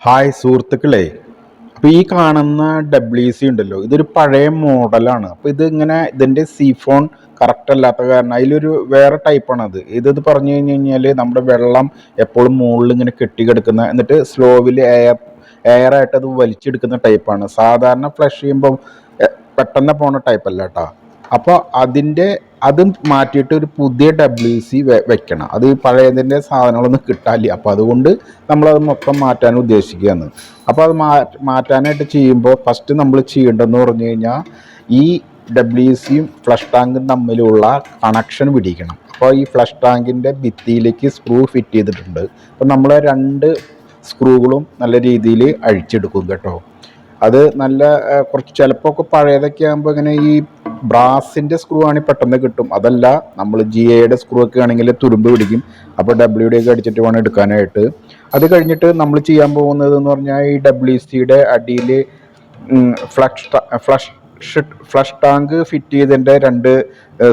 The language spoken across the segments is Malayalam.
ഹായ് സുഹൃത്തുക്കളെ. അപ്പോൾ ഈ കാണുന്ന WC ഉണ്ടല്ലോ, ഇതൊരു പഴയ മോഡലാണ്. അപ്പോൾ ഇതിൻ്റെ സീഫോൺ കറക്റ്റ് അല്ലാത്ത കാരണം അതിലൊരു വേറെ ടൈപ്പാണ് അത്. ഇത് പറഞ്ഞു കഴിഞ്ഞാൽ നമ്മുടെ വെള്ളം എപ്പോഴും മുകളിൽ ഇങ്ങനെ കെട്ടിക്കിടക്കുന്ന, എന്നിട്ട് സ്ലോവിൽ എയറായിട്ട് അത് വലിച്ചെടുക്കുന്ന ടൈപ്പാണ്. സാധാരണ ഫ്ലഷ് ചെയ്യുമ്പോൾ പെട്ടെന്ന് പോണ ടൈപ്പല്ല കേട്ടോ. അപ്പോൾ അത് മാറ്റിയിട്ട് ഒരു പുതിയ WC വെക്കണം. അത് പഴയതിൻ്റെ സാധനങ്ങളൊന്നും കിട്ടാനില്ല. അപ്പോൾ അതുകൊണ്ട് നമ്മളത് മൊത്തം മാറ്റാൻ ഉദ്ദേശിക്കുകയാണ്. അപ്പോൾ അത് മാറ്റാനായിട്ട് ചെയ്യുമ്പോൾ ഫസ്റ്റ് നമ്മൾ ചെയ്യേണ്ടതെന്ന് പറഞ്ഞു കഴിഞ്ഞാൽ ഈ WCയും ഫ്ലഷ് ടാങ്കും തമ്മിലുള്ള കണക്ഷൻ പിടിക്കണം. അപ്പോൾ ഈ ഫ്ലഷ് ടാങ്കിൻ്റെ ഭിത്തിയിലേക്ക് സ്ക്രൂ ഫിറ്റ് ചെയ്തിട്ടുണ്ട്. അപ്പോൾ നമ്മൾ രണ്ട് സ്ക്രൂകളും നല്ല രീതിയിൽ അഴിച്ചെടുക്കും കേട്ടോ. അത് നല്ല കുറച്ച് ചിലപ്പോൾ ഒക്കെ പഴയതൊക്കെ ആകുമ്പോൾ ഇങ്ങനെ ഈ ബ്രാസിൻ്റെ സ്ക്രൂ ആണെങ്കിൽ പെട്ടെന്ന് കിട്ടും. അതല്ല നമ്മൾ GAയുടെ സ്ക്രൂ ഒക്കെ ആണെങ്കിൽ തുരുമ്പ് പിടിക്കും. അപ്പോൾ WD ഒക്കെ അടിച്ചിട്ട് വേണം എടുക്കാനായിട്ട്. അത് കഴിഞ്ഞിട്ട് നമ്മൾ ചെയ്യാൻ പോകുന്നത് എന്ന് പറഞ്ഞാൽ ഈ WCയുടെ അടിയിൽ ഫ്ലഷ് ടാങ്ക് ഫിറ്റ് ചെയ്തതിൻ്റെ രണ്ട്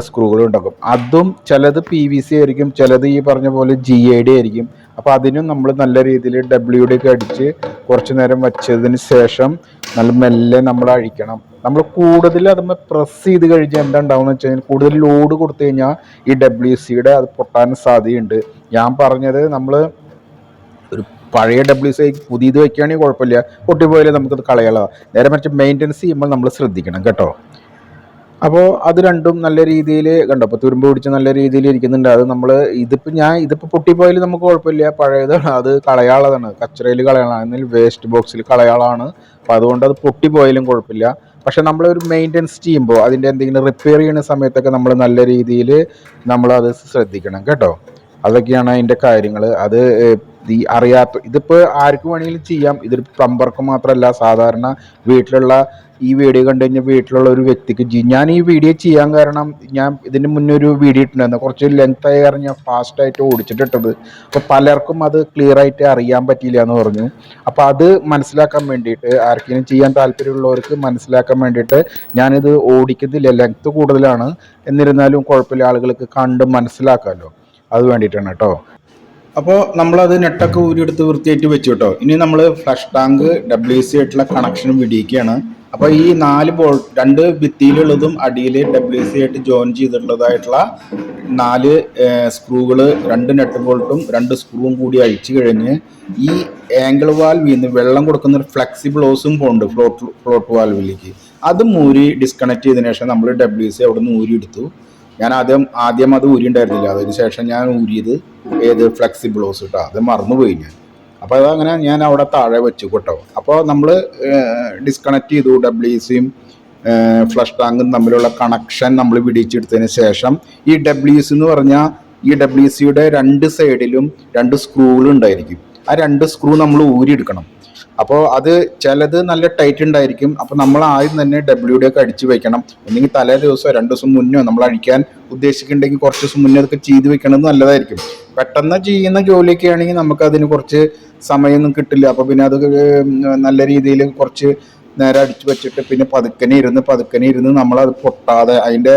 സ്ക്രൂകൾ ഉണ്ടാക്കും. അതും ചിലത് PVC ആയിരിക്കും, ചിലത് ഈ പറഞ്ഞ പോലെ GAയുടെ ആയിരിക്കും. അപ്പോൾ അതിനും നമ്മൾ നല്ല രീതിയിൽ WD ഒക്കെ അടിച്ച് കുറച്ച് നേരം വച്ചതിന് ശേഷം നല്ല മെല്ലെ നമ്മൾ അഴിക്കണം. നമ്മൾ കൂടുതൽ അതുമ്പോൾ പ്രസ് ചെയ്ത് കഴിഞ്ഞാൽ എന്താ ഉണ്ടാവുമെന്ന് വെച്ച് കഴിഞ്ഞാൽ കൂടുതൽ ലോഡ് കൊടുത്തു കഴിഞ്ഞാൽ ഈ WCയുടെ അത് പൊട്ടാൻ സാധ്യതയുണ്ട്. ഞാൻ പറഞ്ഞത് നമ്മൾ ഒരു പഴയ WC പുതിയത് വയ്ക്കുകയാണെങ്കിൽ കുഴപ്പമില്ല, പൊട്ടിപ്പോയാലും നമുക്കത് കളയാളാം. നേരെ മറിച്ച് മെയിൻ്റനൻസ് ചെയ്യുമ്പോൾ നമ്മൾ ശ്രദ്ധിക്കണം കേട്ടോ. അപ്പോൾ അത് രണ്ടും നല്ല രീതിയിൽ കണ്ടോ, അപ്പോൾ തുരുമ്പ് പിടിച്ച് നല്ല രീതിയിൽ ഇരിക്കുന്നുണ്ട്. അത് നമ്മൾ ഇതിപ്പോൾ പൊട്ടിപ്പോയാലും നമുക്ക് കുഴപ്പമില്ല, പഴയതാണ്, അത് കളയാളതാണ്, കച്ചറയിൽ കളയാളാണ്, എന്നാൽ വേസ്റ്റ് ബോക്സിൽ കളയാളാണ്. അപ്പോൾ അതുകൊണ്ട് അത് പൊട്ടിപ്പോയാലും കുഴപ്പമില്ല. പക്ഷെ നമ്മളൊരു മെയിൻ്റനൻസ് ചെയ്യുമ്പോൾ അതിൻ്റെ എന്തെങ്കിലും റിപ്പയർ ചെയ്യുന്ന സമയത്തൊക്കെ നമ്മൾ നല്ല രീതിയിൽ നമ്മളത് ശ്രദ്ധിക്കണം കേട്ടോ. അതൊക്കെയാണ് അതിൻ്റെ കാര്യങ്ങൾ. അത് ഇതിപ്പോൾ ആർക്ക് വേണമെങ്കിലും ചെയ്യാം. ഇതൊരു പ്ലംബർക്ക് മാത്രമല്ല, സാധാരണ വീട്ടിലുള്ള ഈ വീഡിയോ കണ്ടു കഴിഞ്ഞാൽ വീട്ടിലുള്ള ഒരു വ്യക്തിക്ക് ഞാൻ ഈ വീഡിയോ ചെയ്യാൻ കാരണം ഞാൻ ഇതിന് മുന്നേ ഒരു വീഡിയോ ഇട്ടിട്ടുണ്ടായിരുന്നു. കുറച്ച് ലെങ്ത് ആയി കാരണം ഞാൻ ഫാസ്റ്റായിട്ട് ഓടിച്ചിട്ടിട്ടത്. അപ്പോൾ പലർക്കും അത് ക്ലിയർ ആയിട്ട് അറിയാൻ പറ്റിയില്ല എന്ന് പറഞ്ഞു. അപ്പോൾ അത് മനസ്സിലാക്കാൻ വേണ്ടിയിട്ട്, ആർക്കെങ്കിലും ചെയ്യാൻ താല്പര്യമുള്ളവർക്ക് മനസ്സിലാക്കാൻ വേണ്ടിയിട്ട് ഞാനിത് ഓടിക്കുന്നില്ല. ലെങ്ത്ത് കൂടുതലാണ്, എന്നിരുന്നാലും കുഴപ്പമില്ല, ആളുകൾക്ക് കണ്ട് മനസ്സിലാക്കാമല്ലോ, അത് വേണ്ടിയിട്ടാണ് കേട്ടോ. അപ്പോൾ നമ്മളത് നെട്ടൊക്കെ ഊരിയെടുത്ത് വൃത്തിയായിട്ട് വെച്ചു കേട്ടോ. ഇനി നമ്മൾ ഫ്ലഷ് ടാങ്ക് WC ആയിട്ടുള്ള കണക്ഷൻ പിടിക്കുകയാണ്. അപ്പോൾ ഈ 4 ബോൾട്ട്, 2 ഭിത്തിയിലുള്ളതും അടിയിൽ WC ആയിട്ട് ജോയിൻ ചെയ്തിട്ടുള്ളതായിട്ടുള്ള 4 സ്ക്രൂകൾ, 2 നെട്ട് ബോൾട്ടും 2 സ്ക്രൂവും കൂടി അഴിച്ചു കഴിഞ്ഞ് ഈ ആംഗിൾ വാൽവിൽ നിന്ന് വെള്ളം കൊടുക്കുന്ന ഒരു ഫ്ലെക്സിബിൾ ഹോസും പോകുന്നുണ്ട് ഫ്ലോട്ട് വാൽവിലേക്ക്. അതും ഊരി ഡിസ്കണക്ട് ചെയ്തതിനു ശേഷം നമ്മൾ WC അവിടെ നിന്ന് ഊരിയെടുത്തു. ഞാൻ ആദ്യം അത് ഊരി ഉണ്ടായിരുന്നില്ല, അതിന് ശേഷം ഞാൻ ഊരിയത് ഫ്ലെക്സിബിൾ ഹോസ് കേട്ടോ. അത് മറന്നുപോയി ഞാൻ. അപ്പോൾ അതങ്ങനെ ഞാൻ അവിടെ താഴെ വെച്ചു കേട്ടോ. അപ്പോൾ നമ്മൾ ഡിസ്കണക്ട് ചെയ്തു. WCയും ഫ്ലഷ് ടാങ്കും തമ്മിലുള്ള കണക്ഷൻ നമ്മൾ പിടിച്ചെടുത്തതിന് ശേഷം ഈ WC എന്ന് പറഞ്ഞാൽ ഈ WCയുടെ 2 സൈഡിലും 2 സ്ക്രൂകൾ ഉണ്ടായിരിക്കും. ആ 2 സ്ക്രൂ നമ്മൾ ഊരിയെടുക്കണം. അപ്പോൾ അത് ചിലത് നല്ല ടൈറ്റ് ഉണ്ടായിരിക്കും. അപ്പോൾ നമ്മൾ ആദ്യം തന്നെ WD ഒക്കെ അടിച്ച് വെക്കണം. ഒന്നെങ്കിൽ തലേ ദിവസമോ 2 ദിവസം മുന്നോ നമ്മൾ അഴിക്കാൻ ഉദ്ദേശിക്കുന്നുണ്ടെങ്കിൽ കുറച്ച് ദിവസം മുന്നേ അതൊക്കെ ചെയ്ത് വെക്കണമെന്ന് നല്ലതായിരിക്കും. പെട്ടെന്ന് ചെയ്യുന്ന ജോലിയൊക്കെ ആണെങ്കിൽ നമുക്കതിന് കുറച്ച് സമയമൊന്നും കിട്ടില്ല. അപ്പോൾ പിന്നെ അത് നല്ല രീതിയിൽ കുറച്ച് നേരെ അടിച്ചു വെച്ചിട്ട് പിന്നെ പതുക്കനെ ഇരുന്ന് നമ്മളത് പൊട്ടാതെ അതിൻ്റെ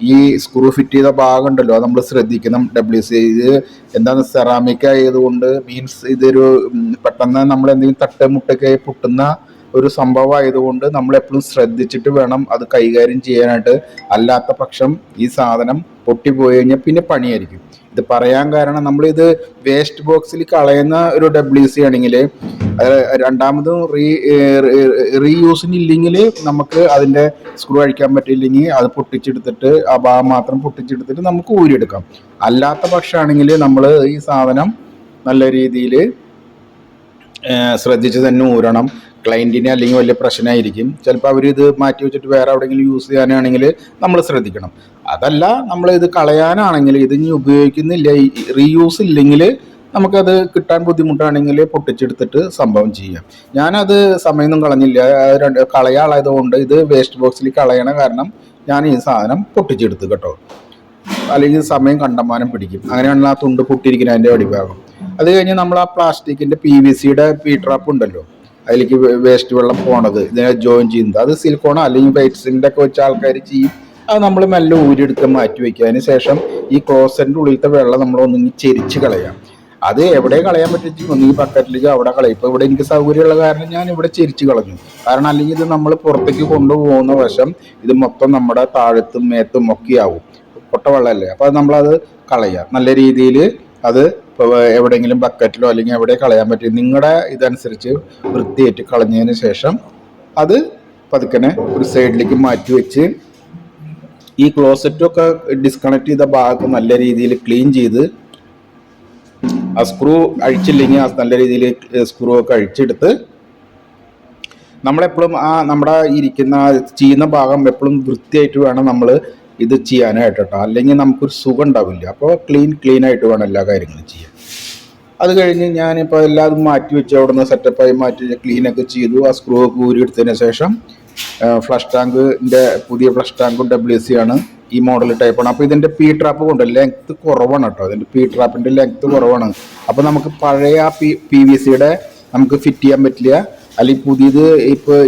ഈ സ്ക്രൂ ഫിറ്റ് ചെയ്ത ഭാഗം ഉണ്ടല്ലോ, അത് നമ്മൾ ശ്രദ്ധിക്കണം. WC ഇത് എന്താണ് സെറാമിക് ആയതുകൊണ്ട് മീൻസ് ഇതൊരു പെട്ടെന്ന് നമ്മൾ എന്തെങ്കിലും തട്ടുമുട്ടൊക്കെ പൊട്ടുന്ന ഒരു സംഭവം ആയതുകൊണ്ട് നമ്മൾ എപ്പോഴും ശ്രദ്ധിച്ചിട്ട് വേണം അത് കൈകാര്യം ചെയ്യാനായിട്ട്. അല്ലാത്ത പക്ഷം ഈ സാധനം പൊട്ടിപ്പോയി കഴിഞ്ഞാൽ പിന്നെ പണിയായിരിക്കും. ഇത് പറയാൻ കാരണം, നമ്മളിത് വേസ്റ്റ് ബോക്സിൽ കളയുന്ന ഒരു WC ആണെങ്കിൽ രണ്ടാമതും റീയൂസിനില്ലെങ്കിൽ നമുക്ക് അതിൻ്റെ സ്ക്രൂ അഴിക്കാൻ പറ്റില്ലെങ്കിൽ അത് പൊട്ടിച്ചെടുത്തിട്ട് ആ ഭാഗം മാത്രം പൊട്ടിച്ചെടുത്തിട്ട് നമുക്ക് ഊരിയെടുക്കാം. അല്ലാത്ത പക്ഷമാണെങ്കിൽ നമ്മൾ ഈ സാധനം നല്ല രീതിയിൽ ശ്രദ്ധിച്ച് തന്നെ ഊരണം. ക്ലയൻറ്റിന് അല്ലെങ്കിൽ വലിയ പ്രശ്നമായിരിക്കും. ചിലപ്പോൾ അവരിത് മാറ്റി വെച്ചിട്ട് വേറെ എവിടെയെങ്കിലും യൂസ് ചെയ്യാനാണെങ്കിൽ നമ്മൾ ശ്രദ്ധിക്കണം. അതല്ല, നമ്മളിത് കളയാനാണെങ്കിൽ, ഇത് ഇനി ഉപയോഗിക്കുന്നില്ല, റീയൂസ് ഇല്ലെങ്കിൽ നമുക്കത് കിട്ടാൻ ബുദ്ധിമുട്ടാണെങ്കിൽ പൊട്ടിച്ചെടുത്തിട്ട് സംഭവം ചെയ്യാം. ഞാനത് സമയമൊന്നും കളഞ്ഞില്ല. കളയാളായതുകൊണ്ട് ഇത് വേസ്റ്റ് ബോക്സിൽ കളയണ കാരണം ഞാൻ ഈ സാധനം പൊട്ടിച്ചെടുത്ത് കേട്ടോ. അല്ലെങ്കിൽ സമയം കണ്ടമാനം പിടിക്കും. അങ്ങനെയാണെങ്കിൽ ആ തുണ്ട് പൊട്ടിയിരിക്കുന്ന അതിൻ്റെ അടിഭാഗം. അത് കഴിഞ്ഞ് നമ്മൾ ആ പ്ലാസ്റ്റിക്കിൻ്റെ PVCയുടെ ട്രാപ്പ് ഉണ്ടല്ലോ, അതിലേക്ക് വേസ്റ്റ് വെള്ളം പോണത്, ഇതിനെ ജോയിൻ ചെയ്യുന്നത്, അത് സിലിക്കോണോ അല്ലെങ്കിൽ വൈറ്റ് സിലിൻ്റെ ഒക്കെ വെച്ച ആൾക്കാർ ചെയ്യും. അത് നമ്മൾ മെല്ലെ ഊരിയെടുക്കാൻ മാറ്റി വയ്ക്കുക. അതിന് ശേഷം ഈ ക്ലോസറ്റിൻ്റെ ഉള്ളിലത്തെ വെള്ളം നമ്മൾ ഒന്നിങ്ങനെ ചെരിച്ച് കളയാം. അത് എവിടെ കളയാൻ പറ്റും, ഒന്നീ ബക്കറ്റിലേക്ക് അവിടെ കളയും. ഇപ്പോൾ ഇവിടെ എനിക്ക് സൗകര്യമുള്ള കാരണം ഞാൻ ഇവിടെ ചെരിച്ച് കളഞ്ഞു. കാരണം അല്ലെങ്കിൽ ഇത് നമ്മൾ പുറത്തേക്ക് കൊണ്ടുപോകുന്ന വശം ഇത് മൊത്തം നമ്മുടെ താഴത്തും മേത്തും ഒക്കെ ആവും, പൊട്ട വെള്ളമല്ലേ. അപ്പോൾ നമ്മളത് കളയുക നല്ല രീതിയിൽ. അത് ഇപ്പോൾ എവിടെയെങ്കിലും ബക്കറ്റിലോ അല്ലെങ്കിൽ എവിടെ കളയാൻ പറ്റും നിങ്ങളുടെ ഇതനുസരിച്ച് വൃത്തിയായിട്ട് കളഞ്ഞതിന് ശേഷം അത് പതുക്കനെ ഒരു സൈഡിലേക്ക് മാറ്റി വെച്ച് ഈ ക്ലോസറ്റൊക്കെ ഡിസ്കണക്ട് ചെയ്ത ഭാഗത്ത് നല്ല രീതിയിൽ ക്ലീൻ ചെയ്ത് ആ സ്ക്രൂ അഴിച്ചില്ലെങ്കിൽ ആ നല്ല രീതിയിൽ സ്ക്രൂ ഒക്കെ അഴിച്ചെടുത്ത് നമ്മളെപ്പോഴും ആ നമ്മുടെ ഇരിക്കുന്ന ചെയ്യുന്ന ഭാഗം എപ്പോഴും വൃത്തിയായിട്ട് വേണം നമ്മൾ ഇത് ചെയ്യാനായിട്ട് കേട്ടോ, അല്ലെങ്കിൽ നമുക്കൊരു സുഖം ഉണ്ടാവില്ല. അപ്പോൾ ക്ലീൻ ആയിട്ട് വേണം എല്ലാ കാര്യങ്ങളും ചെയ്യാൻ. അത് കഴിഞ്ഞ് ഞാനിപ്പോൾ എല്ലാതും മാറ്റി വെച്ച് അവിടെ നിന്ന് സെറ്റപ്പായി മാറ്റി ക്ലീനൊക്കെ ചെയ്തു. ആ സ്ക്രൂ ഒക്കെ ഊരിയെടുത്തതിന് ശേഷം ഫ്ലഷ് ടാങ്കിൻ്റെ പുതിയ ഫ്ലഷ് ടാങ്കും WC ആണ്, ഈ മോഡൽ ടൈപ്പാണ്. അപ്പോൾ ഇതിൻ്റെ ട്രാപ്പ് കൊണ്ട് ലെങ്ത്ത് കുറവാണ് കേട്ടോ, ഇതിൻ്റെ ട്രാപ്പിൻ്റെ ലെങ്ത്ത് കുറവാണ്. അപ്പോൾ നമുക്ക് പഴയ PVCയുടെ നമുക്ക് ഫിറ്റ് ചെയ്യാൻ പറ്റില്ല. അല്ലെങ്കിൽ പുതിയത് ഇപ്പോൾ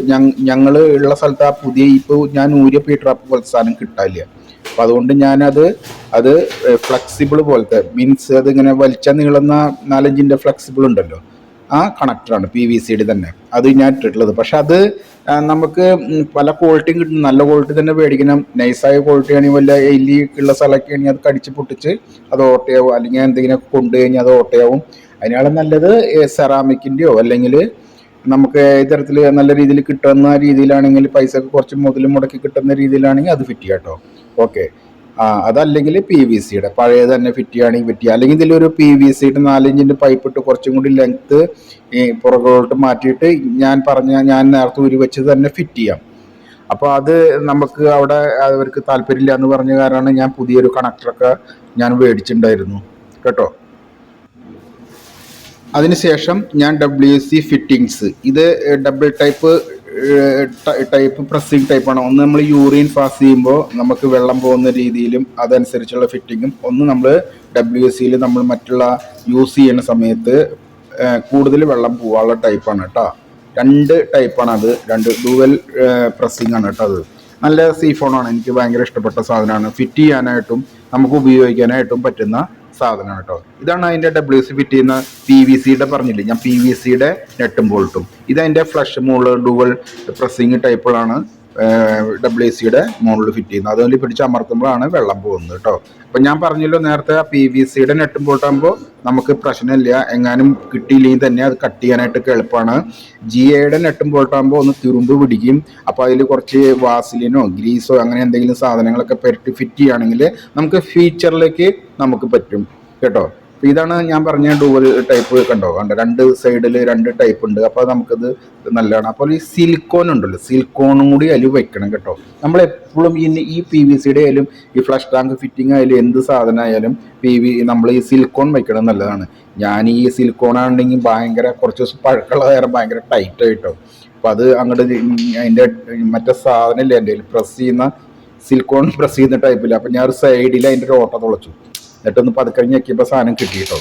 ഞങ്ങൾ ഉള്ള സ്ഥലത്ത് ആ പുതിയ ഇപ്പോൾ ഞാൻ ഊരിയ ട്രാപ്പ് പോലത്തെ സാധനം കിട്ടാനില്ല. അപ്പോൾ അതുകൊണ്ട് അത് ഫ്ലെക്സിബിൾ പോലത്തെ മീൻസ് അതിങ്ങനെ വലിച്ച നീളുന്ന 4-5 ഇഞ്ചിൻ്റെ ഫ്ലെക്സിബിൾ ഉണ്ടല്ലോ, ആ കണക്ടറാണ് PVCയുടെ തന്നെ അത് ഞാൻ ഇട്ടിട്ടുള്ളത്. പക്ഷെ അത് നമുക്ക് പല ക്വാളിറ്റിയും കിട്ടും. നല്ല ക്വാളിറ്റി തന്നെ മേടിക്കണം. നൈസായ ക്വാളിറ്റി ആണെങ്കിൽ വല്ല എല്ലിയുള്ള സ്ഥലമൊക്കെ ആണെങ്കിൽ അത് കടിച്ച് പൊട്ടിച്ച് അത് ഓട്ടയാവും, അല്ലെങ്കിൽ എന്തെങ്കിലും കൊണ്ടു കഴിഞ്ഞാൽ അത് ഓട്ടയാവും. അതിനാളും നല്ലത് സെറാമിക്കിൻ്റെയോ അല്ലെങ്കിൽ നമുക്ക് ഇത്തരത്തിൽ നല്ല രീതിയിൽ കിട്ടുന്ന രീതിയിലാണെങ്കിൽ പൈസ ഒക്കെ കുറച്ച് മുതൽ മുടക്കി കിട്ടുന്ന രീതിയിലാണെങ്കിൽ അത് ഫിറ്റ് ചെയ്യാം കേട്ടോ. ഓക്കെ, അതല്ലെങ്കിൽ PVCയുടെ പഴയത് തന്നെ ഫിറ്റ് ചെയ്യുകയാണെങ്കിൽ ഫിറ്റ് ചെയ്യുക. അല്ലെങ്കിൽ ഇതിലൊരു PVCയുടെ 4 ഇഞ്ചിൻ്റെ പൈപ്പ് ഇട്ട് കുറച്ചും കൂടി ലെങ്ത്ത് ഈ പുറകോട്ട് മാറ്റിയിട്ട് ഞാൻ നേരത്തെ ഊരി വെച്ചത് തന്നെ ഫിറ്റ് ചെയ്യാം. അപ്പോൾ അത് നമുക്ക് അവിടെ അവർക്ക് താല്പര്യമില്ല എന്ന് പറഞ്ഞ കാരണമാണ് ഞാൻ പുതിയൊരു കണക്ടറൊക്കെ ഞാൻ മേടിച്ചിട്ടുണ്ടായിരുന്നു കേട്ടോ. അതിനുശേഷം ഞാൻ WC ഫിറ്റിങ്സ്, ഇത് ഡബിൾ ടൈപ്പ് പ്രസ്സിങ് ടൈപ്പാണ്. ഒന്ന് നമ്മൾ യൂറിൻ പാസ് ചെയ്യുമ്പോൾ നമുക്ക് വെള്ളം പോകുന്ന രീതിയിലും അതനുസരിച്ചുള്ള ഫിറ്റിങ്ങും, ഒന്ന് നമ്മൾ WCയിൽ നമ്മൾ മറ്റുള്ള യൂസ് ചെയ്യുന്ന സമയത്ത് കൂടുതൽ വെള്ളം പോകാനുള്ള ടൈപ്പാണ് കേട്ടോ. 2 ടൈപ്പാണ് അത്, 2 ഡുവൽ പ്രസ്സിങ് ആണ് കേട്ടോ. അത് നല്ല സീഫോണാണ്, എനിക്ക് ഭയങ്കര ഇഷ്ടപ്പെട്ട സാധനമാണ്. ഫിറ്റ് ചെയ്യാനായിട്ടും നമുക്ക് ഉപയോഗിക്കാനായിട്ടും പറ്റുന്ന സാധനമാണ് കേട്ടോ. ഇതാണ് അതിൻ്റെ WC ഫിറ്റ് ചെയ്യുന്ന PVCയുടെ പറഞ്ഞില്ലേ ഞാൻ, PVCയുടെ നെട്ടും ബോൾട്ടും. ഇതതിൻ്റെ ഫ്ലഷ് മുകളിൽ ഡുവൽ പ്രസ്സിങ് ടൈപ്പുകളാണ് WCയുടെ മുകളിൽ ഫിറ്റ് ചെയ്യുന്നത്. അതുപോലെ പിടിച്ച് അമർത്തുമ്പോഴാണ് വെള്ളം പോകുന്നത് കേട്ടോ. അപ്പം ഞാൻ പറഞ്ഞല്ലോ നേരത്തെ PVCയുടെ നെട്ടും ബോൾട്ടാകുമ്പോൾ നമുക്ക് പ്രശ്നമില്ല, എങ്ങാനും കിട്ടിയില്ലെങ്കിൽ തന്നെ അത് കട്ട് ചെയ്യാനായിട്ട് എളുപ്പമാണ്. GAയുടെ നെട്ടും ബോൾട്ടാകുമ്പോൾ ഒന്ന് തുരുമ്പ് പിടിക്കും. അപ്പോൾ അതിൽ കുറച്ച് വാസലിനോ ഗ്രീസോ അങ്ങനെ എന്തെങ്കിലും സാധനങ്ങളൊക്കെ പെരട്ടി ഫിറ്റ് ചെയ്യുകയാണെങ്കിൽ നമുക്ക് ഫീച്ചറിലേക്ക് നമുക്ക് പറ്റും കേട്ടോ. അപ്പോൾ ഇതാണ് ഞാൻ പറഞ്ഞ ഡുവൽ ടൈപ്പ്. കണ്ടോ 2 സൈഡിൽ 2 ടൈപ്പ് ഉണ്ട്. അപ്പോൾ നമുക്കത് നല്ലതാണ്. അപ്പോൾ ഈ സിലിക്കോൺ ഉണ്ടല്ലോ, സിലിക്കോണും കൂടി അതിൽ വെക്കണം കേട്ടോ. നമ്മളെപ്പോഴും ഈ PVCയുടെ ആയാലും ഈ ഫ്ലഷ് ടാങ്ക് ഫിറ്റിംഗ് ആയാലും എന്ത് സാധനമായാലും നമ്മൾ ഈ സിലിക്കോൺ വെക്കണം നല്ലതാണ്. ഞാൻ ഈ സിലിക്കോൺ ആണെങ്കിൽ ഭയങ്കര കുറച്ച് ദിവസം പഴക്കമുള്ള നേരം ഭയങ്കര ടൈറ്റ് ആയിട്ടോ. അപ്പോൾ അത് അങ്ങോട്ട് അതിൻ്റെ മറ്റേ സാധനമില്ല എൻ്റെ കയ്യിൽ, സിലിക്കോൺ പ്രസ് ചെയ്യുന്ന ടൈപ്പില്ല. അപ്പോൾ ഞാൻ ഒരു സൈഡിൽ അതിൻ്റെ ഒരു ഓട്ട തുളച്ചു, എന്നിട്ടൊന്ന് പതുക്കെ ഞെക്കിയപ്പോൾ സാധനം കിട്ടിയിട്ടോ.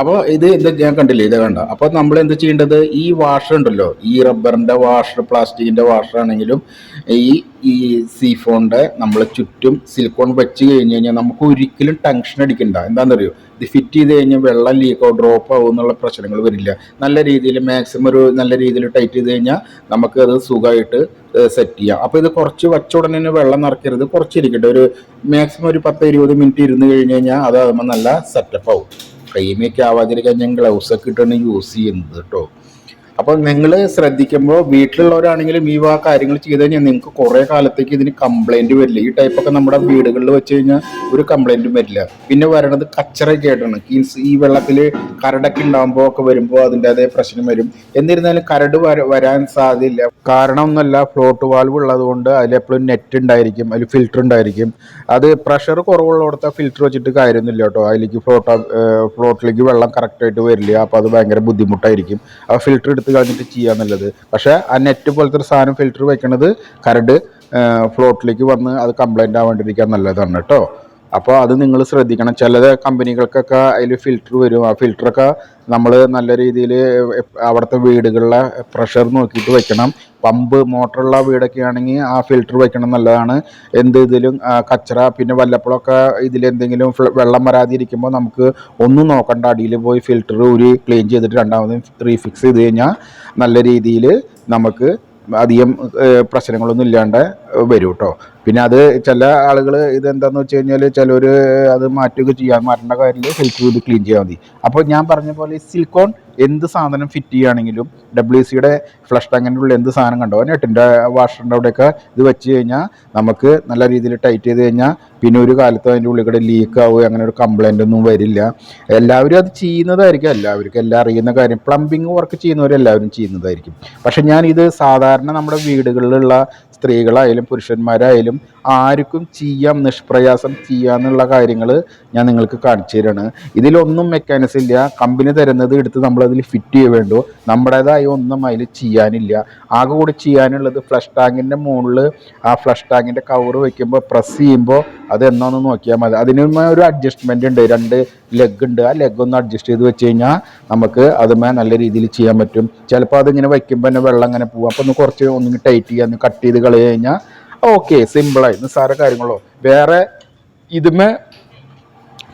അപ്പോൾ ഇത് എന്താ ഞാൻ കണ്ടില്ലേ, ഇത് കണ്ട. അപ്പോൾ നമ്മൾ എന്ത് ചെയ്യേണ്ടത്, ഈ വാഷർ ഉണ്ടല്ലോ, ഈ റബ്ബറിൻ്റെ വാഷർ, പ്ലാസ്റ്റിക്കിൻ്റെ വാഷർ ആണെങ്കിലും ഈ സീഫോണിൻ്റെ നമ്മൾ ചുറ്റും സിലിക്കോൺ വെച്ച് കഴിഞ്ഞ് കഴിഞ്ഞാൽ നമുക്ക് ഒരിക്കലും ടെൻഷൻ അടിക്കണ്ട. എന്താണെന്നറിയോ, ഇത് ഫിറ്റ് ചെയ്ത് കഴിഞ്ഞാൽ വെള്ളം ലീക്കോ ഡ്രോപ്പ് ആവും എന്നുള്ള പ്രശ്നങ്ങൾ വരില്ല. നല്ല രീതിയിൽ മാക്സിമം ഒരു നല്ല രീതിയിൽ ടൈറ്റ് ചെയ്ത് കഴിഞ്ഞാൽ നമുക്കത് സുഖമായിട്ട് സെറ്റ് ചെയ്യാം. അപ്പോൾ ഇത് കുറച്ച് വച്ച ഉടനെ വെള്ളം നിറയ്ക്കരുത്, കുറച്ചിരിക്കട്ടെ. ഒരു മാക്സിമം ഒരു 10-20 മിനിറ്റ് ഇരുന്ന് കഴിഞ്ഞ് കഴിഞ്ഞാൽ അതാകുമ്പോൾ നല്ല സെറ്റപ്പ് ആവും. കൈമയൊക്കെ ആവാതിരിക്കാൻ ഞാൻ ഗ്ലൗസൊക്കെ ഇട്ടാണ് യൂസ് ചെയ്യുന്നത് കേട്ടോ. അപ്പോൾ നിങ്ങൾ ശ്രദ്ധിക്കുമ്പോൾ വീട്ടിലുള്ളവരാണെങ്കിലും ഈ കാര്യങ്ങൾ ചെയ്ത് കഴിഞ്ഞാൽ നിങ്ങൾക്ക് കുറേ കാലത്തേക്ക് ഇതിന് കംപ്ലൈൻറ്റ് വരില്ല. ഈ ടൈപ്പൊക്കെ നമ്മുടെ വീടുകളിൽ വെച്ച് കഴിഞ്ഞാൽ ഒരു കംപ്ലൈൻറ്റും വരില്ല. പിന്നെ വരണത് കച്ചറൊക്കെ ആയിട്ടാണ്. ഈ വെള്ളത്തിൽ കരടൊക്കെ ഉണ്ടാകുമ്പോൾ ഒക്കെ വരുമ്പോൾ അതിൻ്റെതായ പ്രശ്നം വരും. എന്നിരുന്നാലും കരട് വരാൻ സാധ്യതയില്ല. കാരണം ഒന്നല്ല, ഫ്ലോട്ട് വാൽവ് ഉള്ളത് കൊണ്ട് അതിലെപ്പോഴും നെറ്റ് ഉണ്ടായിരിക്കും, അതിൽ ഫിൽറ്റർ ഉണ്ടായിരിക്കും. അത് പ്രഷർ കുറവുള്ളിടത്ത് ഫിൽറ്റർ വെച്ചിട്ട് കാര്യമൊന്നുമില്ല കേട്ടോ. അതിലേക്ക് ഫ്ലോട്ടിലേക്ക് വെള്ളം കറക്റ്റായിട്ട് വരില്ല. അപ്പോൾ അത് ഭയങ്കര ബുദ്ധിമുട്ടായിരിക്കും. ആ ഫിൽറ്റർ എടുത്ത് കളഞ്ഞിട്ട് ചെയ്യാൻ നല്ലത്. പക്ഷേ ആ നെറ്റ് പോലത്തെ ഒരു സാധനം ഫിൽറ്റർ വെക്കണത് കരട് ഫ്ലോട്ടിലേക്ക് വന്ന് അത് കംപ്ലൈൻ്റ് ആവാണ്ടിരിക്കാൻ നല്ലതാണ് കേട്ടോ. അപ്പോൾ അത് നിങ്ങൾ ശ്രദ്ധിക്കണം. ചില കമ്പനികൾക്കൊക്കെ അതിൽ ഫിൽറ്റർ വരും. ആ ഫിൽറ്ററൊക്കെ നമ്മൾ നല്ല രീതിയിൽ അവിടുത്തെ വീടുകളിലെ പ്രഷർ നോക്കിയിട്ട് വെക്കണം. പമ്പ് മോട്ടറുള്ള വീടൊക്കെ ആണെങ്കിൽ ആ ഫിൽറ്റർ വെക്കണം, നല്ലതാണ്. ഇതിലും കച്ചറ പിന്നെ വല്ലപ്പോഴൊക്കെ ഇതിലെന്തെങ്കിലും വെള്ളം വരാതിരിക്കുമ്പോൾ നമുക്ക് ഒന്നും നോക്കണ്ട, അടിയിൽ പോയി ഫിൽറ്റർ ക്ലീൻ ചെയ്തിട്ട് രണ്ടാമതും റീഫിക്സ് ചെയ്ത് കഴിഞ്ഞാൽ നല്ല രീതിയിൽ നമുക്ക് അധികം പ്രശ്നങ്ങളൊന്നും ഇല്ലാണ്ട് വരും കേട്ടോ. പിന്നെ അത് ചില ആളുകൾ ഇതെന്താണെന്ന് വെച്ച് കഴിഞ്ഞാൽ ചിലർ അത് മാറ്റേണ്ട കാര്യമില്ല, ഫിൽറ്റർ ഇത് ക്ലീൻ ചെയ്യാൻ മതി. അപ്പോൾ ഞാൻ പറഞ്ഞ പോലെ സിലിക്കോൺ എന്ത് സാധനം ഫിറ്റ് ചെയ്യുകയാണെങ്കിലും WCയുടെ ഫ്ലഷ് ടാങ്കിൻ്റെ ഉള്ളിൽ എന്ത് സാധനം കണ്ടോ നെട്ടിൻ്റെ വാഷറിൻ്റെ അവിടെയൊക്കെ ഇത് വെച്ച് കഴിഞ്ഞാൽ നമുക്ക് നല്ല രീതിയിൽ ടൈറ്റ് ചെയ്ത് കഴിഞ്ഞാൽ പിന്നെ ഒരു കാലത്ത് അതിൻ്റെ ഉള്ളിൽ കൂടെ ലീക്ക് ആവുക അങ്ങനെ ഒരു കംപ്ലൈൻ്റ് ഒന്നും വരില്ല. എല്ലാവരും അത് ചെയ്യുന്നതായിരിക്കും, എല്ലാവർക്കും എല്ലാം അറിയുന്ന കാര്യം. പ്ലംബിങ് വർക്ക് ചെയ്യുന്നവരെല്ലാവരും ചെയ്യുന്നതായിരിക്കും. പക്ഷെ ഞാനിത് സാധാരണ നമ്മുടെ വീടുകളിലുള്ള സ്ത്രീകളായാലും പുരുഷന്മാരായാലും ആർക്കും ചെയ്യാം, നിഷ്പ്രയാസം ചെയ്യാന്നുള്ള കാര്യങ്ങൾ ഞാൻ നിങ്ങൾക്ക് കാണിച്ചു തരാണ്. ഇതിലൊന്നും മെക്കാനിസം ഇല്ല. കമ്പനി തരുന്നത് എടുത്ത് നമ്മളതിൽ ഫിറ്റ് ചെയ്യുക വേണ്ടു. നമ്മുടേതായ ഒന്നും അതിൽ ചെയ്യാനില്ല. ആകെ കൂടി ചെയ്യാനുള്ളത് ഫ്ലഷ് ടാങ്കിൻ്റെ മുകളിൽ ആ ഫ്ലഷ് ടാങ്കിൻ്റെ കവർ വയ്ക്കുമ്പോൾ പ്രസ് ചെയ്യുമ്പോൾ അത് എന്നാന്ന് നോക്കിയാൽ മതി. അതിനുമേ ഒരു അഡ്ജസ്റ്റ്മെൻ്റ് ഉണ്ട്, 2 ലെഗ് ഉണ്ട്. ആ ലെഗ് ഒന്ന് അഡ്ജസ്റ്റ് ചെയ്ത് വെച്ച് കഴിഞ്ഞാൽ നമുക്ക് അതുമേ നല്ല രീതിയിൽ ചെയ്യാൻ പറ്റും. ചിലപ്പോൾ അതിങ്ങനെ വയ്ക്കുമ്പോൾ തന്നെ വെള്ളം അങ്ങനെ പോകും. അപ്പോൾ ഒന്ന് കുറച്ച് ഒന്നിങ്ങനെ ടൈറ്റ് ചെയ്യുക, ഒന്ന് കട്ട് ചെയ്ത് കളി കഴിഞ്ഞാൽ ഓക്കെ, സിമ്പിളായി, നിസ്സാര കാര്യങ്ങളോ. വേറെ ഇതുമേ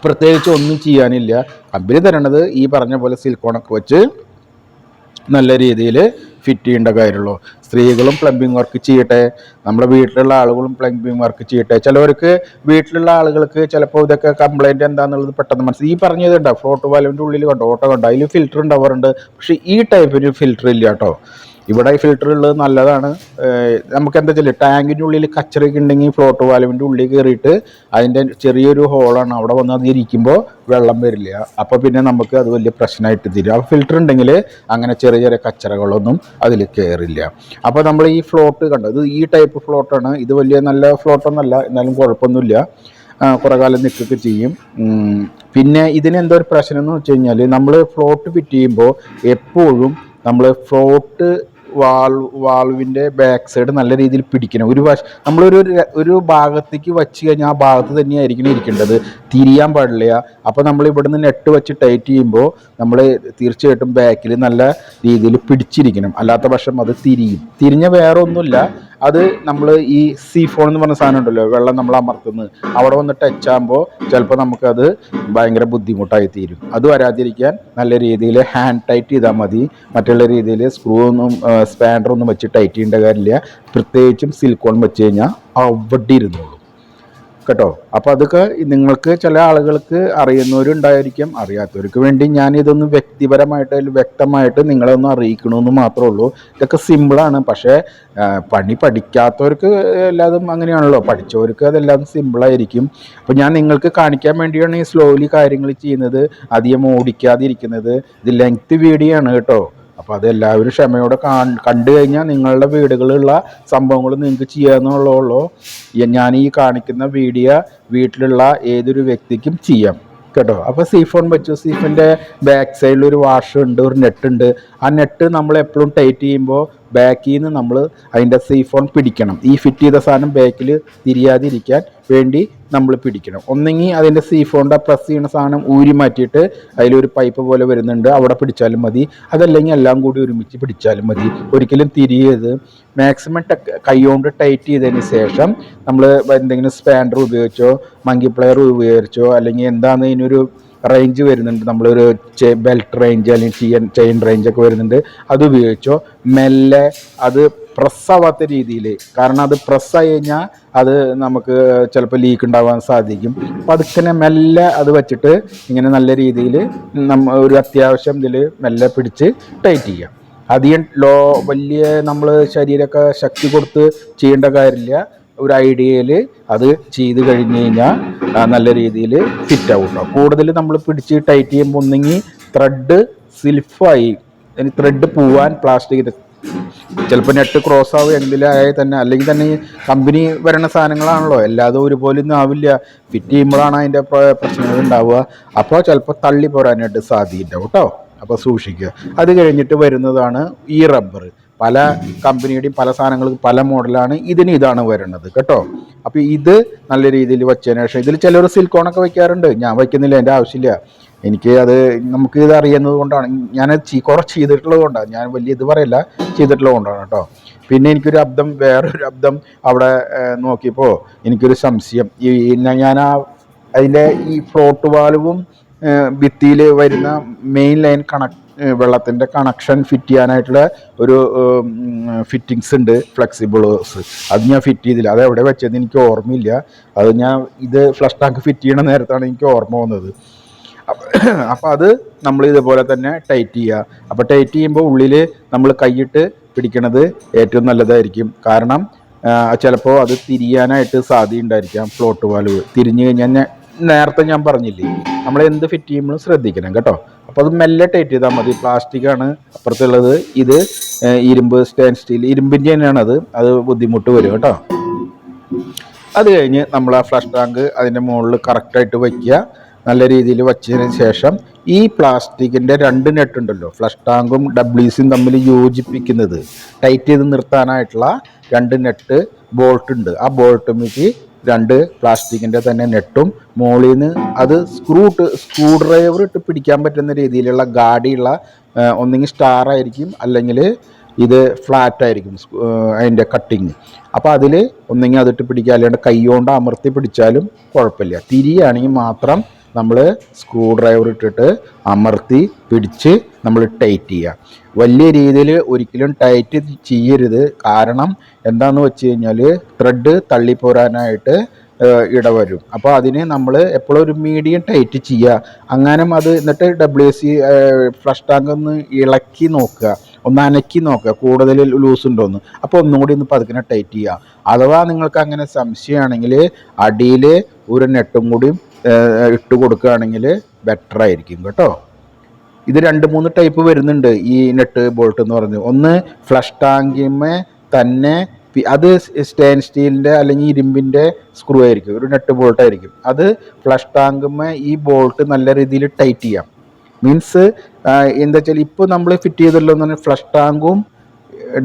പ്രത്യേകിച്ച് ഒന്നും ചെയ്യാനില്ല. കമ്പനി തരണത് ഈ പറഞ്ഞ പോലെ സിലിക്കോണൊക്കെ വെച്ച് നല്ല രീതിയിൽ ഫിറ്റ് ചെയ്യേണ്ട കാര്യമുള്ളൂ. സ്ത്രീകളും പ്ലംബിംഗ് വർക്ക് ചെയ്യട്ടെ, നമ്മുടെ വീട്ടിലുള്ള ആളുകളും പ്ലംബിംഗ് വർക്ക് ചെയ്യട്ടെ. ചിലവർക്ക് വീട്ടിലുള്ള ആളുകൾക്ക് ചിലപ്പോൾ ഇതൊക്കെ കംപ്ലൈൻറ്റ് എന്താണെന്നുള്ളത് പെട്ടെന്ന് മനസ്സിലായി. ഈ പറഞ്ഞതുണ്ടോ ഫ്ലോട്ട് വാൽവിൻ്റെ ഉള്ളിൽ കണ്ടോ ഓട്ടോ കണ്ടോ, അതിൽ ഫിൽറ്റർ ഉണ്ടാവാറുണ്ട്. പക്ഷേ ഈ ടൈപ്പിന് ഫിൽറ്റർ ഇല്ല കേട്ടോ. ഇവിടെ ഈ ഫിൽറ്റർ ഉള്ളത് നല്ലതാണ്. നമുക്ക് എന്താ വെച്ചാൽ ടാങ്കിൻ്റെ ഉള്ളിൽ കച്ചറയൊക്കെ ഉണ്ടെങ്കിൽ ഫ്ലോട്ട് വാൽവിൻ്റെ ഉള്ളിൽ കയറിയിട്ട് അതിൻ്റെ ചെറിയൊരു ഹോളാണ്, അവിടെ വന്ന് അത് ഇരിക്കുമ്പോൾ വെള്ളം വരില്ല. അപ്പോൾ പിന്നെ നമുക്ക് അത് വലിയ പ്രശ്നമായിട്ട് തീരും. ആ ഫിൽറ്റർ ഉണ്ടെങ്കിൽ അങ്ങനെ ചെറിയ ചെറിയ കച്ചറകളൊന്നും അതിൽ കയറില്ല. അപ്പോൾ നമ്മൾ ഈ ഫ്ലോട്ട് കണ്ടോ, ഇത് ഈ ടൈപ്പ് ഫ്ലോട്ടാണ്. ഇത് വലിയ നല്ല ഫ്ലോട്ടൊന്നുമല്ല, എന്നാലും കുഴപ്പമൊന്നുമില്ല, കുറേ കാലം നിൽക്കുകയൊക്കെ ചെയ്യും. പിന്നെ ഇതിനെന്തോ ഒരു പ്രശ്നം എന്ന് വെച്ച് കഴിഞ്ഞാൽ നമ്മൾ ഫ്ലോട്ട് ഫിറ്റ് ചെയ്യുമ്പോൾ എപ്പോഴും നമ്മൾ ഫ്ലോട്ട് വാൾവിൻ്റെ ബാക്ക് സൈഡ് നല്ല രീതിയിൽ പിടിക്കണം. നമ്മളൊരു ഭാഗത്തേക്ക് വച്ച് കഴിഞ്ഞാൽ ആ ഭാഗത്ത് തന്നെയായിരിക്കണം ഇരിക്കേണ്ടത്, തിരിയാൻ പാടില്ല. അപ്പോൾ നമ്മൾ ഇവിടുന്ന് നെട്ട് വെച്ച് ടൈറ്റ് ചെയ്യുമ്പോൾ നമ്മൾ തീർച്ചയായിട്ടും ബാക്കിൽ നല്ല രീതിയിൽ പിടിച്ചിരിക്കണം, അല്ലാത്ത പക്ഷം അത് തിരിഞ്ഞ വേറെ ഒന്നുമില്ല. അത് നമ്മൾ ഈ സീഫോൺ എന്ന് പറഞ്ഞ സാധനം ഉണ്ടല്ലോ, വെള്ളം നമ്മൾ അമർത്തുന്നത്, അവിടെ വന്ന് ടച്ച് ആകുമ്പോൾ ചിലപ്പോൾ നമുക്കത് ഭയങ്കര ബുദ്ധിമുട്ടായി തീരും. അത് വരാതിരിക്കാൻ നല്ല രീതിയിൽ ഹാൻഡ് ടൈറ്റ് ചെയ്താൽ മതി. മറ്റുള്ള രീതിയിൽ സ്പാൻഡറൊന്നും വെച്ച് ടൈറ്റ് ചെയ്യേണ്ട കാര്യമില്ല. പ്രത്യേകിച്ചും സിലിക്കോൺ വെച്ച് കഴിഞ്ഞാൽ അവിടെ ഇരുന്നോളൂ കേട്ടോ. അപ്പോൾ അതൊക്കെ നിങ്ങൾക്ക് ചില ആളുകൾക്ക് അറിയുന്നവരുണ്ടായിരിക്കും, അറിയാത്തവർക്ക് വേണ്ടി ഞാൻ ഇതൊന്ന് വ്യക്തിപരമായിട്ട് വ്യക്തമായിട്ട് നിങ്ങളെ ഒന്ന് അറിയിക്കണമെന്ന് മാത്രമേ ഉള്ളൂ. ഇതൊക്കെ സിമ്പിളാണ്. പക്ഷേ പണി പഠിക്കാത്തവർക്ക് എല്ലാതും അങ്ങനെയാണല്ലോ, പഠിച്ചവർക്ക് അതെല്ലാം സിമ്പിളായിരിക്കും. അപ്പോൾ ഞാൻ നിങ്ങൾക്ക് കാണിക്കാൻ വേണ്ടിയാണ് ഈ സ്ലോലി കാര്യങ്ങൾ ചെയ്യുന്നത്, അധികം ഓടിക്കാതിരിക്കുന്നത്. ഇത് ലെങ്ത് വീഡിയോ ആണ് കേട്ടോ. അപ്പോൾ അതെല്ലാവരും ക്ഷമയോടെ കണ്ടു കഴിഞ്ഞാൽ നിങ്ങളുടെ വീടുകളിലുള്ള സംഭവങ്ങൾ നിങ്ങൾക്ക് ചെയ്യാമെന്നുള്ളൂ. ഞാൻ ഈ കാണിക്കുന്ന വീട്ടിലുള്ള ഏതൊരു വ്യക്തിക്കും ചെയ്യാം കേട്ടോ. അപ്പോൾ സീഫോൺ വെച്ചു. സീഫോണിൻ്റെ ബാക്ക് സൈഡിൽ ഒരു വാഷ് ഉണ്ട്, ഒരു നെറ്റ് ഉണ്ട്. ആ നെറ്റ് നമ്മൾ എപ്പോഴും ടൈറ്റ് ചെയ്യുമ്പോൾ ബാക്കിൽ നിന്ന് നമ്മൾ അതിൻ്റെ സീഫോൺ പിടിക്കണം. ഈ ഫിറ്റ് ചെയ്ത സാധനം ബാക്കിൽ തിരിയാതിരിക്കാൻ വേണ്ടി നമ്മൾ പിടിക്കണം. ഒന്നെങ്കിൽ അതിൻ്റെ സീഫോണിൻ്റെ പ്രസ് ചെയ്യുന്ന സാധനം ഊരി മാറ്റിയിട്ട് അതിലൊരു പൈപ്പ് പോലെ വരുന്നുണ്ട്, അവിടെ പിടിച്ചാലും മതി. അതല്ലെങ്കിൽ എല്ലാം കൂടി ഒരുമിച്ച് പിടിച്ചാലും മതി. ഒരിക്കലും തിരിയരുത്. മാക്സിമം കൈകൊണ്ട് ടൈറ്റ് ചെയ്തതിന് ശേഷം നമ്മൾ എന്തെങ്കിലും സ്പാൻഡർ ഉപയോഗിച്ചോ മങ്കി പ്ലെയർ ഉപയോഗിച്ചോ, അല്ലെങ്കിൽ എന്താണ് ഇതിനൊരു റേഞ്ച് വരുന്നുണ്ട്, നമ്മളൊരു ബെൽറ്റ് റേഞ്ച് അല്ലെങ്കിൽ ചെയിൻ റേഞ്ചൊക്കെ വരുന്നുണ്ട്, അത് ഉപയോഗിച്ചോ മെല്ലെ അത് പ്രസ്സാവാത്ത രീതിയിൽ. കാരണം അത് പ്രസ്സായി കഴിഞ്ഞാൽ അത് നമുക്ക് ചിലപ്പോൾ ലീക്ക് ഉണ്ടാവാൻ സാധിക്കും. അപ്പം അതിങ്ങനെ മെല്ലെ അത് വെച്ചിട്ട് ഇങ്ങനെ നല്ല രീതിയിൽ ഒരു അത്യാവശ്യം ഇതിൽ മെല്ലെ പിടിച്ച് ടൈറ്റ് ചെയ്യാം. അധികം വലിയ നമ്മൾ ശരീരമൊക്കെ ശക്തി കൊടുത്ത് ചെയ്യേണ്ട കാര്യമില്ല. ഒരു ഐഡിയയിൽ അത് ചെയ്ത് കഴിഞ്ഞ് കഴിഞ്ഞാൽ നല്ല രീതിയിൽ ഫിറ്റ് ആവും കേട്ടോ. കൂടുതൽ നമ്മൾ പിടിച്ച് ടൈറ്റ് ചെയ്യുമ്പോൾ ഒന്നെങ്കിൽ ത്രെഡ് സിൽഫായി, ത്രെഡ് പോവാൻ പ്ലാസ്റ്റിക്കിൻ്റെ ചിലപ്പോൾ നെറ്റ് ക്രോസ് ആവുക എന്തെങ്കിലും ആയാൽ തന്നെ, അല്ലെങ്കിൽ തന്നെ കമ്പനി വരണ സാധനങ്ങളാണല്ലോ, എല്ലാതും ഒരുപോലെ ഒന്നും ആവില്ല. ഫിറ്റ് ചെയ്യുമ്പോഴാണ് അതിൻ്റെ പ്രശ്നങ്ങൾ ഉണ്ടാവുക. അപ്പോൾ ചിലപ്പോൾ തള്ളി പോരാനായിട്ട് സാധ്യതയുണ്ടാവും കേട്ടോ. അപ്പോൾ സൂക്ഷിക്കുക. അത് കഴിഞ്ഞിട്ട് വരുന്നതാണ് ഈ റബ്ബർ. പല കമ്പനിയുടെയും പല സാധനങ്ങൾക്ക് പല മോഡലാണ്, ഇതിന് ഇതാണ് വരുന്നത് കേട്ടോ. അപ്പോൾ ഇത് നല്ല രീതിയിൽ വെച്ചതിന് ശേഷം ഇതിൽ ചിലർ സിലിക്കോണൊക്കെ വയ്ക്കാറുണ്ട്, ഞാൻ വയ്ക്കുന്നില്ല, എൻ്റെ ആവശ്യമില്ല. എനിക്ക് അത് നമുക്ക് ഇത് അറിയുന്നത് കൊണ്ടാണ്, ഞാൻ കുറച്ച് ചെയ്തിട്ടുള്ളത് കൊണ്ടാണ്, ഞാൻ വലിയ ഇത് പറയില്ല, ചെയ്തിട്ടുള്ളത് കൊണ്ടാണ് കേട്ടോ. പിന്നെ എനിക്കൊരു അബദ്ധം, വേറൊരു അബദ്ധം അവിടെ നോക്കിയപ്പോൾ എനിക്കൊരു സംശയം. ഞാൻ അതിൻ്റെ ഈ ഫ്ലോട്ട് വാൽവും ഭിത്തിയിൽ വരുന്ന മെയിൻ ലൈൻ വെള്ളത്തിൻ്റെ കണക്ഷൻ ഫിറ്റ് ചെയ്യാനായിട്ടുള്ള ഒരു ഫിറ്റിങ്സ് ഉണ്ട്, ഫ്ലെക്സിബിൾസ്. അത് ഞാൻ ഫിറ്റ് ചെയ്തില്ല, അത് എവിടെ വെച്ചതെന്ന് എനിക്ക് ഓർമ്മയില്ല. അത് ഞാൻ ഇത് ഫ്ലഷ് ടാങ്ക് ഫിറ്റ് ചെയ്യണ നേരത്താണ് എനിക്ക് ഓർമ്മ വന്നത്. അപ്പോൾ അത് നമ്മൾ ഇതുപോലെ തന്നെ ടൈറ്റ് ചെയ്യുക. അപ്പോൾ ടൈറ്റ് ചെയ്യുമ്പോൾ ഉള്ളിൽ നമ്മൾ കൈയിട്ട് പിടിക്കണത് ഏറ്റവും നല്ലതായിരിക്കും. കാരണം ചിലപ്പോൾ അത് തിരിയാനായിട്ട് സാധ്യതയുണ്ടായിരിക്കാം. ഫ്ലോട്ട് വാൽവ് തിരിഞ്ഞു കഴിഞ്ഞാൽ നേരത്തെ ഞാൻ പറഞ്ഞില്ലേ, നമ്മൾ എന്ത് ഫിറ്റ് ചെയ്യുമ്പോഴും ശ്രദ്ധിക്കണം കേട്ടോ. അപ്പോൾ അത് മെല്ലെ ടൈറ്റ് ചെയ്താൽ മതി. പ്ലാസ്റ്റിക്കാണ് അപ്പുറത്തുള്ളത്, ഇത് ഇരുമ്പ് സ്റ്റെയിൻലെസ് സ്റ്റീൽ, ഇരുമ്പിൻ്റെ തന്നെയാണ് അത് ബുദ്ധിമുട്ട് വരും കേട്ടോ. അത് കഴിഞ്ഞ് നമ്മൾ ആ ഫ്ലഷ് ടാങ്ക് അതിൻ്റെ മുകളിൽ കറക്റ്റായിട്ട് വയ്ക്കുക. നല്ല രീതിയിൽ വച്ചതിന് ശേഷം ഈ പ്ലാസ്റ്റിക്കിൻ്റെ 2 നെറ്റ് ഉണ്ടല്ലോ, ഫ്ലഷ് ടാങ്കും WCയും തമ്മിൽ യോജിപ്പിക്കുന്നത്, ടൈറ്റ് ചെയ്ത് നിർത്താനായിട്ടുള്ള 2 നെറ്റ് ബോൾട്ട് ഉണ്ട്. ആ ബോൾട്ടുമിക്ക് 2 പ്ലാസ്റ്റിക്കിൻ്റെ തന്നെ നെട്ടും മുകളിൽ നിന്ന് അത് സ്ക്രൂ ഡ്രൈവർ ഇട്ട് പിടിക്കാൻ പറ്റുന്ന രീതിയിലുള്ള ഗാഡിയുള്ള ഒന്നെങ്കിൽ സ്റ്റാർ ആയിരിക്കും, അല്ലെങ്കിൽ ഇത് ഫ്ലാറ്റ് ആയിരിക്കും അതിൻ്റെ കട്ടിങ്. അപ്പോൾ അതിൽ ഒന്നെങ്കിൽ അതിട്ട് പിടിക്കുക, അല്ലാണ്ട് കൈ കൊണ്ട് അമർത്തി പിടിച്ചാലും കുഴപ്പമില്ല. തിരിയാണെങ്കിൽ മാത്രം നമ്മൾ സ്ക്രൂ ഡ്രൈവർ ഇട്ടിട്ട് അമർത്തി പിടിച്ച് നമ്മൾ ടൈറ്റ് ചെയ്യുക. വലിയ രീതിയിൽ ഒരിക്കലും ടൈറ്റ് ചെയ്യരുത്. കാരണം എന്താണെന്ന് വെച്ച് കഴിഞ്ഞാൽ ത്രെഡ് തള്ളിപ്പോരാനായിട്ട് ഇടവരും. അപ്പോൾ അതിന് നമ്മൾ എപ്പോഴും ഒരു മീഡിയം ടൈറ്റ് ചെയ്യുക. അങ്ങനെ അത് എന്നിട്ട് WC ഫ്ലഷ് ടാങ്ക് ഒന്ന് ഇളക്കി നോക്കുക, ഒന്ന് അനക്കി നോക്കുക കൂടുതൽ ലൂസ് ഉണ്ടോയെന്ന്. അപ്പോൾ ഒന്നും കൂടി ഒന്ന് പതുക്കിനെ ടൈറ്റ് ചെയ്യുക. അഥവാ നിങ്ങൾക്ക് അങ്ങനെ സംശയമാണെങ്കിൽ അടിയിൽ ഒരു നെട്ടും കൂടി ഇട്ട് കൊടുക്കുകയാണെങ്കിൽ ബെറ്റർ ആയിരിക്കും കേട്ടോ. ഇത് 2-3 ടൈപ്പ് വരുന്നുണ്ട് ഈ നെട്ട് ബോൾട്ട് എന്ന് പറഞ്ഞ്. ഒന്ന് ഫ്ലഷ് ടാങ്കിന്മേ തന്നെ, അത് സ്റ്റെയിൻലെസ് സ്റ്റീലിൻ്റെ അല്ലെങ്കിൽ ഇരുമ്പിൻ്റെ സ്ക്രൂ ആയിരിക്കും, ഒരു നെട്ട് ബോൾട്ട് ആയിരിക്കും. അത് ഫ്ലഷ് ടാങ്കുമേ ഈ ബോൾട്ട് നല്ല രീതിയിൽ ടൈറ്റ് ചെയ്യാം. മീൻസ് എന്താ വെച്ചാൽ ഇപ്പോൾ നമ്മൾ ഫിറ്റ് ചെയ്തല്ലോ എന്ന് പറഞ്ഞാൽ ഫ്ലഷ് ടാങ്കും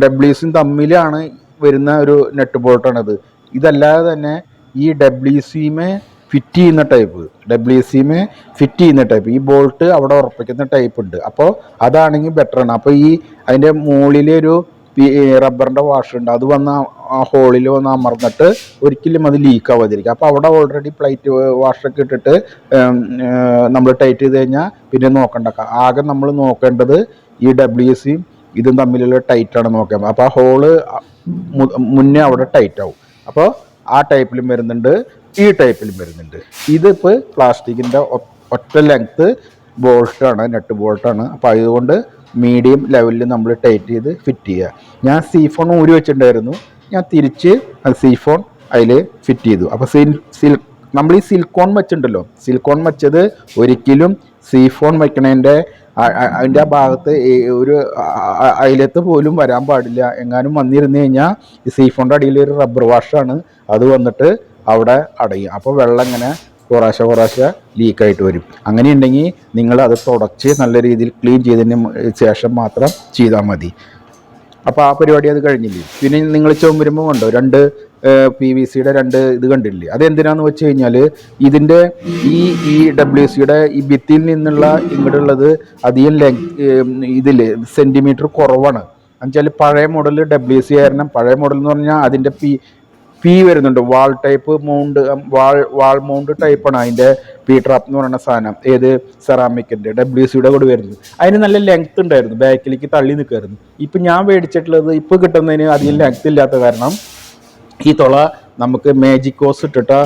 WCയും തമ്മിലാണ് വരുന്ന ഒരു നെട്ട് ബോൾട്ടാണത്. ഇതല്ലാതെ തന്നെ ഈ WCമേ ഫിറ്റ് ചെയ്യുന്ന ടൈപ്പ്, ഈ ബോൾട്ട് അവിടെ ഉറപ്പിക്കുന്ന ടൈപ്പ് ഉണ്ട്. അപ്പോൾ അതാണെങ്കിൽ ബെറ്ററാണ്. അപ്പോൾ ഈ അതിൻ്റെ മുകളിലൊരു റബ്ബറിൻ്റെ വാഷ് ഉണ്ട്, അത് വന്ന് ആ ഹോളിൽ വന്ന് അമർന്നിട്ട് ഒരിക്കലും അത് ലീക്ക് ആവാതിരിക്കും. അപ്പോൾ അവിടെ ഓൾറെഡി പ്ലേറ്റ് വാഷൊക്കെ ഇട്ടിട്ട് നമ്മൾ ടൈറ്റ് ചെയ്ത് കഴിഞ്ഞാൽ പിന്നെ നോക്കണ്ട. ആകെ നമ്മൾ നോക്കേണ്ടത് ഈ WCയും ഇതും തമ്മിലുള്ള ടൈറ്റാണ് നോക്കാൻ. അപ്പോൾ ആ ഹോള് മുന്നേ അവിടെ ടൈറ്റ് ആവും. അപ്പോൾ ആ ടൈപ്പിലും വരുന്നുണ്ട്, ഈ ടൈപ്പിലും വരുന്നുണ്ട്. ഇതിപ്പോൾ പ്ലാസ്റ്റിക്കിൻ്റെ ഒറ്റ ലെങ്ത്ത് ബോൾട്ടാണ്, നെട്ട് ബോൾട്ടാണ്. അപ്പോൾ അതുകൊണ്ട് മീഡിയം ലെവലിൽ നമ്മൾ ടൈറ്റ് ചെയ്ത് ഫിറ്റ് ചെയ്യുക. ഞാൻ സീഫോൺ ഊരി വെച്ചിട്ടുണ്ടായിരുന്നു, ഞാൻ തിരിച്ച് സീഫോൺ അതിൽ ഫിറ്റ് ചെയ്തു. അപ്പോൾ നമ്മൾ ഈ സിലിക്കോൺ വെച്ചിട്ടുണ്ടല്ലോ, സിലിക്കോൺ വെച്ചത് ഒരിക്കലും സീഫോൺ വയ്ക്കണതിൻ്റെ അതിൻ്റെ ആ ഭാഗത്ത് ഒരു അയലത്ത് പോലും വരാൻ പാടില്ല. എങ്ങാനും വന്നിരുന്നു കഴിഞ്ഞാൽ ഈ സീഫോണിൻ്റെ അടിയിൽ ഒരു റബ്ബർ വാഷാണ്, അത് വന്നിട്ട് അവിടെ അടയും. അപ്പോൾ വെള്ളം ഇങ്ങനെ കുറേശ്ശെ ലീക്കായിട്ട് വരും. അങ്ങനെയുണ്ടെങ്കിൽ നിങ്ങൾ അത് തുടച്ച് നല്ല രീതിയിൽ ക്ലീൻ ചെയ്തതിന് ശേഷം മാത്രം ചെയ്താൽ മതി. അപ്പോൾ ആ പരിപാടി അത് കഴിഞ്ഞില്ലേ. പിന്നെ നിങ്ങൾ ചുമരുമ്പോൾ കണ്ടോ 2 PVCയുടെ 2 ഇത് കണ്ടില്ലേ. അതെന്തിനാന്ന് വെച്ച് കഴിഞ്ഞാൽ ഇതിൻ്റെ ഈ WCയുടെ ഈ ഭിത്തിയിൽ നിന്നുള്ള ഇങ്ങോട്ടുള്ളത് അധികം ഇതിൽ സെൻറ്റിമീറ്റർ കുറവാണ്. എന്നുവെച്ചാൽ പഴയ മോഡൽ WC കാരണം, പഴയ മോഡൽ എന്ന് പറഞ്ഞാൽ അതിൻ്റെ പി വരുന്നുണ്ട്, വാൾ ടൈപ്പ് മൗണ്ട്, വാൾ മൗണ്ട് ടൈപ്പാണ് അതിൻ്റെ പി ട്രാപ്പ് എന്ന് പറയുന്ന സാധനം. ഏത് സെറാമിക്കിൻ്റെ WCയുടെ കൂടെ വരുന്നത്. അതിന് നല്ല ലെങ്ത് ഉണ്ടായിരുന്നു, ബാക്കിലേക്ക് തള്ളി നിൽക്കുമായിരുന്നു. ഇപ്പം ഞാൻ മേടിച്ചിട്ടുള്ളത് ഇപ്പോൾ കിട്ടുന്നതിന് അധികം ലെങ്ത് ഇല്ലാത്ത കാരണം ഈ തുള നമുക്ക് മാജിക് ഹോസ് ഇട്ടിട്ട്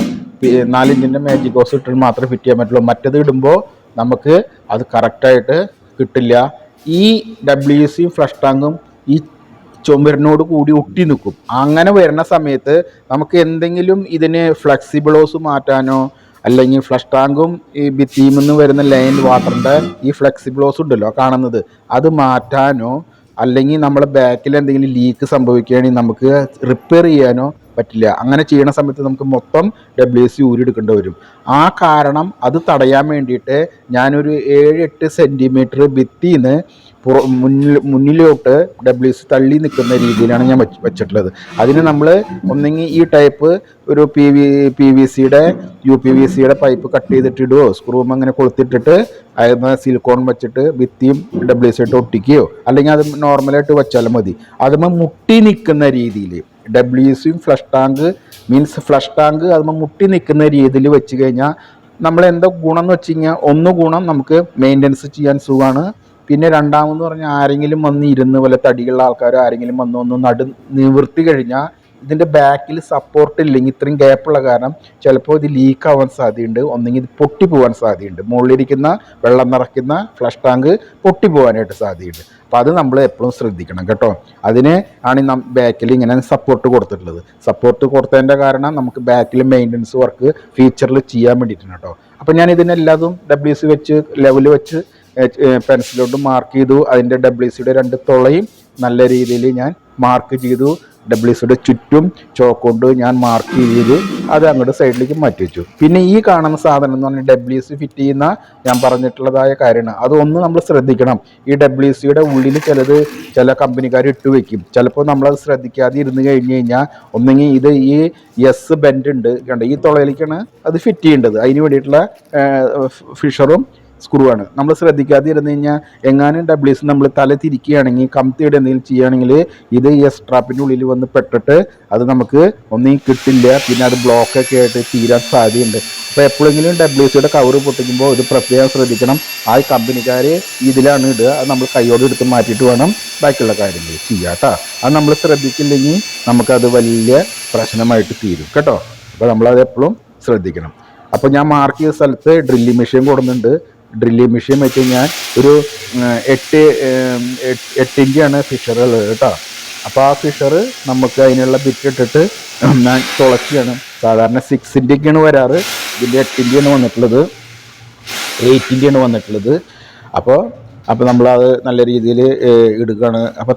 4 ഇഞ്ചിൻ്റെ മാജിക് ഹോസ് ഇട്ടിട്ട് മാത്രമേ ഫിറ്റ് ചെയ്യാൻ പറ്റുള്ളൂ. മറ്റേത് ഇടുമ്പോൾ നമുക്ക് അത് കറക്റ്റായിട്ട് കിട്ടില്ല. ഈ WCയും ഫ്ലഷ് ടാങ്കും ഈ ചുമരിനോട് കൂടി ഒട്ടി നിൽക്കും. അങ്ങനെ വരുന്ന സമയത്ത് നമുക്ക് എന്തെങ്കിലും ഇതിന് ഫ്ലെക്സിബിളോസ് മാറ്റാനോ, അല്ലെങ്കിൽ ഫ്ലഷ് ടാങ്കും ഈ ഭിത്തിയിൽ നിന്ന് വരുന്ന ലൈൻ വാട്ടറിൻ്റെ ഈ ഫ്ലെക്സിബിളോസ് ഉണ്ടല്ലോ കാണുന്നത്, അത് മാറ്റാനോ, അല്ലെങ്കിൽ നമ്മളെ ബാക്കിൽ എന്തെങ്കിലും ലീക്ക് സംഭവിക്കുകയാണെങ്കിൽ നമുക്ക് റിപ്പയർ ചെയ്യാനോ പറ്റില്ല. അങ്ങനെ ചെയ്യണ സമയത്ത് നമുക്ക് മൊത്തം WC ഊരിയെടുക്കേണ്ടി വരും. ആ കാരണം അത് തടയാൻ വേണ്ടിയിട്ട് ഞാനൊരു 7-8 സെൻറ്റിമീറ്റർ ഭിത്തിയിൽ നിന്ന് മുന്നിലോട്ട് WC തള്ളി നിൽക്കുന്ന രീതിയിലാണ് ഞാൻ വെച്ചിട്ടുള്ളത്. അതിന് നമ്മൾ ഒന്നെങ്കിൽ ഈ ടൈപ്പ് ഒരു PVC-യുടെ UPVC-യുടെ പൈപ്പ് കട്ട് ചെയ്തിട്ടിടുകയോ സ്ക്രൂ അങ്ങനെ കൊളുത്തിട്ടിട്ട് അതിന് സിലിക്കോൺ വെച്ചിട്ട് ഭിത്തിയും WC ഇട്ട് ഒട്ടിക്കുകയോ അല്ലെങ്കിൽ അത് നോർമലായിട്ട് വെച്ചാലും മതി. അതുമ്പോൾ മുട്ടി നിൽക്കുന്ന രീതിയിൽ WCയും ഫ്ലഷ് ടാങ്ക് അതുമ്പോൾ മുട്ടി നിൽക്കുന്ന രീതിയിൽ വെച്ച് കഴിഞ്ഞാൽ നമ്മൾ എന്താ ഗുണം എന്ന് വെച്ച് കഴിഞ്ഞാൽ ഒന്ന് ഗുണം നമുക്ക് മെയിൻ്റനൻസ് ചെയ്യാൻ സുഖമാണ്. പിന്നെ രണ്ടാമെന്ന് പറഞ്ഞാൽ ആരെങ്കിലും വന്ന് ഇരുന്ന് വല്ല തടിയുള്ള ആൾക്കാർ ആരെങ്കിലും വന്ന് നിവർത്തി കഴിഞ്ഞാൽ ഇതിൻ്റെ ബാക്കിൽ സപ്പോർട്ട് ഇല്ലെങ്കിൽ ഇത്രയും ഗ്യാപ്പുള്ള കാരണം ചിലപ്പോൾ ഇത് ലീക്ക് ആവാൻ സാധ്യതയുണ്ട്, ഒന്നെങ്കിൽ ഇത് പൊട്ടിപ്പോവാൻ സാധ്യതയുണ്ട്. മുകളിലിരിക്കുന്ന വെള്ളം നിറയ്ക്കുന്ന ഫ്ലഷ് ടാങ്ക് പൊട്ടിപ്പോവാനായിട്ട് സാധ്യതയുണ്ട്. അപ്പോൾ അത് നമ്മൾ എപ്പോഴും ശ്രദ്ധിക്കണം കേട്ടോ. അതിന് ആണ് ബാക്കിൽ ഇങ്ങനെ സപ്പോർട്ട് കൊടുത്തിട്ടുള്ളത്. സപ്പോർട്ട് കൊടുത്തതിൻ്റെ കാരണം നമുക്ക് ബാക്കിൽ മെയിൻ്റനൻസ് വർക്ക് ഫീച്ചറിൽ ചെയ്യാൻ വേണ്ടിയിട്ടാണ് കേട്ടോ. അപ്പോൾ ഞാൻ ഇതിനെല്ലാതും WC വെച്ച് ലെവൽ വെച്ച് പെൻസിലോട്ട് മാർക്ക് ചെയ്തു. അതിൻ്റെ WC-യുടെ 2 തുളയും നല്ല രീതിയിൽ ഞാൻ മാർക്ക് ചെയ്തു. WC-യുടെ ചുറ്റും ചോക്ക് കൊണ്ട് ഞാൻ മാർക്ക് ചെയ്ത് അത് അങ്ങോട്ട് സൈഡിലേക്ക് മാറ്റി വെച്ചു. പിന്നെ ഈ കാണുന്ന സാധനം എന്ന് പറഞ്ഞാൽ WC ഫിറ്റ് ചെയ്യുന്ന ഞാൻ പറഞ്ഞിട്ടുള്ളതായ കാര്യമാണ്. അതൊന്ന് നമ്മൾ ശ്രദ്ധിക്കണം. ഈ WC-യുടെ ഉള്ളിൽ ചില കമ്പനിക്കാർ ഇട്ട് വെക്കും. ചിലപ്പോൾ നമ്മളത് ശ്രദ്ധിക്കാതെ ഇരുന്ന് കഴിഞ്ഞ് കഴിഞ്ഞാൽ ഒന്നെങ്കിൽ ഇത് ഈ ബെൻഡ് ഉണ്ട് കണ്ട ഈ തുളയിലേക്കാണ് അത് ഫിറ്റ് ചെയ്യേണ്ടത്. അതിന് വേണ്ടിയിട്ടുള്ള ഫിഷറും സ്ക്രൂ ആണ്. നമ്മൾ ശ്രദ്ധിക്കാതെ ഇരുന്ന് കഴിഞ്ഞാൽ എങ്ങാനും WC നമ്മൾ തല തിരിക്കുകയാണെങ്കിൽ കമ്പിയുടെ എന്തെങ്കിലും ചെയ്യുകയാണെങ്കിൽ ഇത് ഈ സ്ട്രാപ്പിൻ്റെ ഉള്ളിൽ വന്ന് പെട്ടിട്ട് അത് നമുക്ക് ഒന്നും കിട്ടില്ല. പിന്നെ അത് ബ്ലോക്കൊക്കെ ആയിട്ട് തീരാൻ സാധ്യതയുണ്ട്. അപ്പോൾ എപ്പോഴെങ്കിലും WC-യുടെ കവർ പൊട്ടിക്കുമ്പോൾ ഇത് പ്രത്യേകം ശ്രദ്ധിക്കണം. ആ കമ്പനിക്കാർ ഇതിലാണ് ഇടുക. അത് നമ്മൾ കൈയോട് എടുത്ത് മാറ്റിയിട്ട് വേണം ബാക്കിയുള്ള കാര്യങ്ങൾ ചെയ്യാം കേട്ടോ. അത് നമ്മൾ ശ്രദ്ധിച്ചില്ലെങ്കിൽ നമുക്കത് വലിയ പ്രശ്നമായിട്ട് തീരും കേട്ടോ. അപ്പോൾ നമ്മളത് എപ്പോഴും ശ്രദ്ധിക്കണം. അപ്പോൾ ഞാൻ മാർക്ക് ചെയ്ത സ്ഥലത്ത് ഡ്രില്ലിംഗ് മെഷീൻ കൊടുക്കുന്നുണ്ട്. ഡ്രില്ലിംഗ് മെഷീൻ വെച്ച് ഞാൻ ഒരു 8 ഇഞ്ചാണ് ഫിഷറുള്ളത് കേട്ടോ. അപ്പോൾ ആ ഫിഷർ നമുക്ക് അതിനുള്ള ബിറ്റ് ഇട്ടിട്ട് ഞാൻ തുളച്ചിയാണ്. സാധാരണ 6 ഇഞ്ചൊക്കെയാണ് വരാറ്. ഇതിൻ്റെ 8 ഇഞ്ചാണ് വന്നിട്ടുള്ളത്, 8 ഇഞ്ചാണ് വന്നിട്ടുള്ളത്. അപ്പോൾ നമ്മളത് നല്ല രീതിയിൽ ഇടുകയാണ്. അപ്പോൾ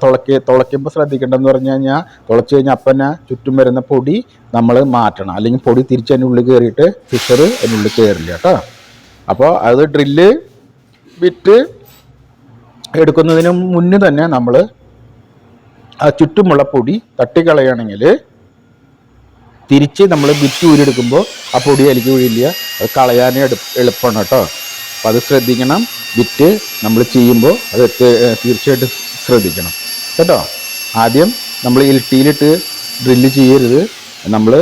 തുളയ്ക്കുമ്പോൾ ശ്രദ്ധിക്കേണ്ടതെന്ന് പറഞ്ഞു കഴിഞ്ഞാൽ തുളച്ച് കഴിഞ്ഞാൽ അപ്പം തന്നെ ചുറ്റും വരുന്ന പൊടി നമ്മൾ മാറ്റണം. അല്ലെങ്കിൽ പൊടി തിരിച്ച് അതിൻ്റെ ഉള്ളിൽ കയറിയിട്ട് ഫിഷർ അതിൻ്റെ ഉള്ളിൽ കയറില്ല കേട്ടോ. അപ്പോൾ അത് ഡ്രില്ല് ബിറ്റ് എടുക്കുന്നതിന് മുന്നേ തന്നെ നമ്മൾ ആ ചുറ്റുമുള്ള പൊടി തട്ടിക്കളയുകയാണെങ്കിൽ തിരിച്ച് നമ്മൾ ബിറ്റ് ഊരിയെടുക്കുമ്പോൾ ആ പൊടി അതിലേക്ക് വീഴില്ല. അത് കളയാനേ എളുപ്പമാണ് കേട്ടോ. അപ്പോൾ അത് ശ്രദ്ധിക്കണം. ബിറ്റ് നമ്മൾ ചെയ്യുമ്പോൾ അത് തീർച്ചയായിട്ടും ശ്രദ്ധിക്കണം കേട്ടോ. ആദ്യം നമ്മൾ ഇൽട്ടിയിലിട്ട് ഡ്രില്ല് ചെയ്യരുത്. നമ്മൾ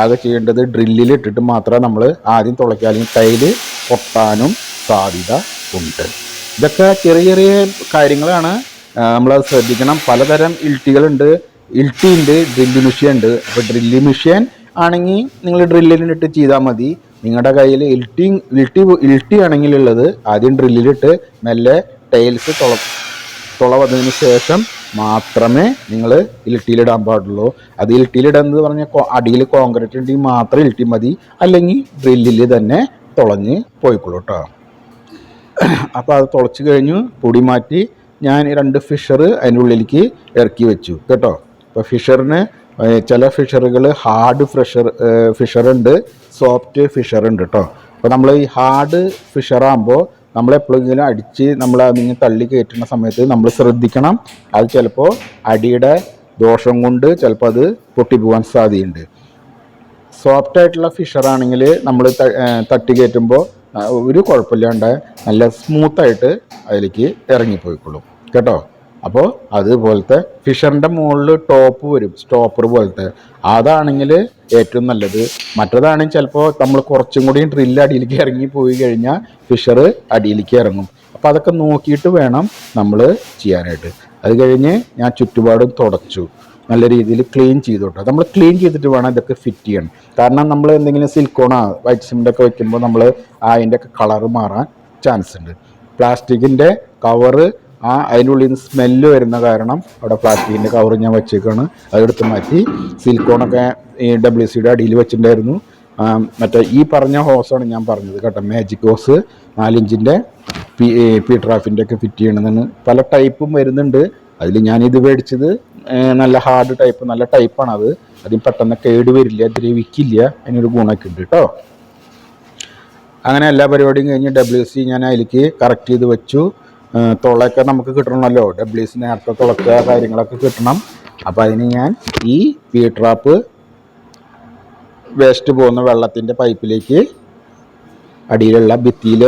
ആകെ ചെയ്യേണ്ടത് ഡ്രില്ലിലിട്ടിട്ട് മാത്രമേ നമ്മൾ ആദ്യം തുളയ്ക്കുക, അല്ലെങ്കിൽ ടൈല് പൊട്ടാനും സാധ്യത ഉണ്ട്. ഇതൊക്കെ ചെറിയ ചെറിയ കാര്യങ്ങളാണ്, നമ്മളത് ശ്രദ്ധിക്കണം. പലതരം ഇൽട്ടികളുണ്ട്. ഇൽട്ടി ഉണ്ട്, ഡ്രില്ല് മെഷീൻ ഉണ്ട്. അപ്പോൾ ഡ്രില്ല് മെഷീൻ ആണെങ്കിൽ നിങ്ങൾ ഡ്രില്ലിലിട്ട് ചെയ്താൽ മതി. നിങ്ങളുടെ കയ്യിൽ ഇൽട്ടി ആണെങ്കിലുള്ളത് ആദ്യം ഡ്രില്ലിലിട്ട് മെല്ലെ ടൈൽസ് തുള വന്നതിന് ശേഷം മാത്രമേ നിങ്ങൾ ഇൽട്ടിയിലിടാൻ പാടുള്ളൂ. അത് ഇൽട്ടിയിലിടുന്നത് പറഞ്ഞാൽ അടിയിൽ കോൺക്രീറ്റ് ഉണ്ടെങ്കിൽ മാത്രം ഇൽട്ടി മതി, അല്ലെങ്കിൽ ഡ്രില്ലിൽ തന്നെ തുളഞ്ഞ് പോയിക്കോളൂ കേട്ടോ. അപ്പോൾ അത് തുളച്ച് കഴിഞ്ഞു പൊടി മാറ്റി ഞാൻ 2 ഫിഷർ അതിൻ്റെ ഉള്ളിലേക്ക് ഇറക്കി വെച്ചു കേട്ടോ. അപ്പോൾ ഫിഷറിന് ചില ഫിഷറുകൾ ഹാർഡ് ഫിഷറുണ്ട്, സോഫ്റ്റ് ഫിഷറുണ്ട് കേട്ടോ. അപ്പോൾ നമ്മൾ ഈ ഹാർഡ് ഫിഷറാകുമ്പോൾ നമ്മളെപ്പോഴെങ്കിലും അടിച്ച് നമ്മൾ അതിങ്ങനെ തള്ളി കയറ്റുന്ന സമയത്ത് നമ്മൾ ശ്രദ്ധിക്കണം. അത് ചിലപ്പോൾ അടിയുടെ ദോഷം കൊണ്ട് ചിലപ്പോൾ അത് പൊട്ടിപ്പോകാൻ സാധ്യതയുണ്ട്. സോഫ്റ്റായിട്ടുള്ള ഫിഷറാണെങ്കിൽ നമ്മൾ തട്ടി കയറ്റുമ്പോൾ ഒരു കുഴപ്പമില്ലാണ്ട് നല്ല സ്മൂത്തായിട്ട് അതിലേക്ക് ഇറങ്ങിപ്പോയിക്കൊള്ളും കേട്ടോ. അപ്പോൾ അതുപോലത്തെ ഫിഷറിൻ്റെ മുകളിൽ ടോപ്പ് വരും, സ്റ്റോപ്പർ പോലത്തെ, അതാണെങ്കിൽ ഏറ്റവും നല്ലത്. മറ്റേതാണെങ്കിൽ ചിലപ്പോൾ നമ്മൾ കുറച്ചും കൂടി ഡ്രില്ല് അടിയിലേക്ക് ഇറങ്ങി പോയി കഴിഞ്ഞാൽ ഫിഷർ അടിയിലേക്ക് ഇറങ്ങും. അപ്പോൾ അതൊക്കെ നോക്കിയിട്ട് വേണം നമ്മൾ ചെയ്യാനായിട്ട്. അത് കഴിഞ്ഞ് ഞാൻ ചുറ്റുപാടും തുടച്ചു, നല്ല രീതിയിൽ ക്ലീൻ ചെയ്തു കേട്ടോ. നമ്മൾ ക്ലീൻ ചെയ്തിട്ട് വേണം ഇതൊക്കെ ഫിറ്റ് ചെയ്യണം. കാരണം നമ്മൾ എന്തെങ്കിലും സിലിക്കോണോ വൈറ്റ് സിമെൻ്റൊക്കെ വയ്ക്കുമ്പോൾ നമ്മൾ അതിൻ്റെയൊക്കെ കളറ് മാറാൻ ചാൻസ് ഉണ്ട്. പ്ലാസ്റ്റിക്കിൻ്റെ കവറ് അതിനുള്ളിൽ നിന്ന് സ്മെല്ല് വരുന്ന കാരണം അവിടെ പ്ലാസ്റ്റിക്കിൻ്റെ കവർ ഞാൻ വെച്ചേക്കാണ്, അതെടുത്ത് മാറ്റി. സിലിക്കോണൊക്കെ ഈ WC-യുടെ അടിയിൽ വെച്ചിട്ടുണ്ടായിരുന്നു. മറ്റേ ഈ പറഞ്ഞ ഹോസാണ് ഞാൻ പറഞ്ഞത് കേട്ടോ, മാജിക് ഹോസ് 4 ഇഞ്ചിൻ്റെ പീട്രാഫിൻ്റെ ഒക്കെ ഫിറ്റ് ചെയ്യണമെന്ന്. പല ടൈപ്പും വരുന്നുണ്ട്. അതിൽ ഞാനിത് മേടിച്ചത് നല്ല ഹാർഡ് ടൈപ്പ്, നല്ല ടൈപ്പാണത്. അതിന് പെട്ടെന്ന് കേട് വരില്ല, ദ്രവിക്കില്ല, അതിനൊരു ഗുണമൊക്കെ ഉണ്ട് കേട്ടോ. അങ്ങനെ എല്ലാ പരിപാടിയും കഴിഞ്ഞ് WC ഞാൻ അതിലേക്ക് കറക്റ്റ് ചെയ്ത് വെച്ചു. തുളയൊക്കെ നമുക്ക് കിട്ടണമല്ലോ, WC നേരത്തെ തുളക്കുക കാര്യങ്ങളൊക്കെ കിട്ടണം. അപ്പോൾ അതിന് ഞാൻ ഈ പി ട്രാപ്പ് വേസ്റ്റ് പോകുന്ന വെള്ളത്തിൻ്റെ പൈപ്പിലേക്ക് അടിയിലുള്ള ഭിത്തിയിൽ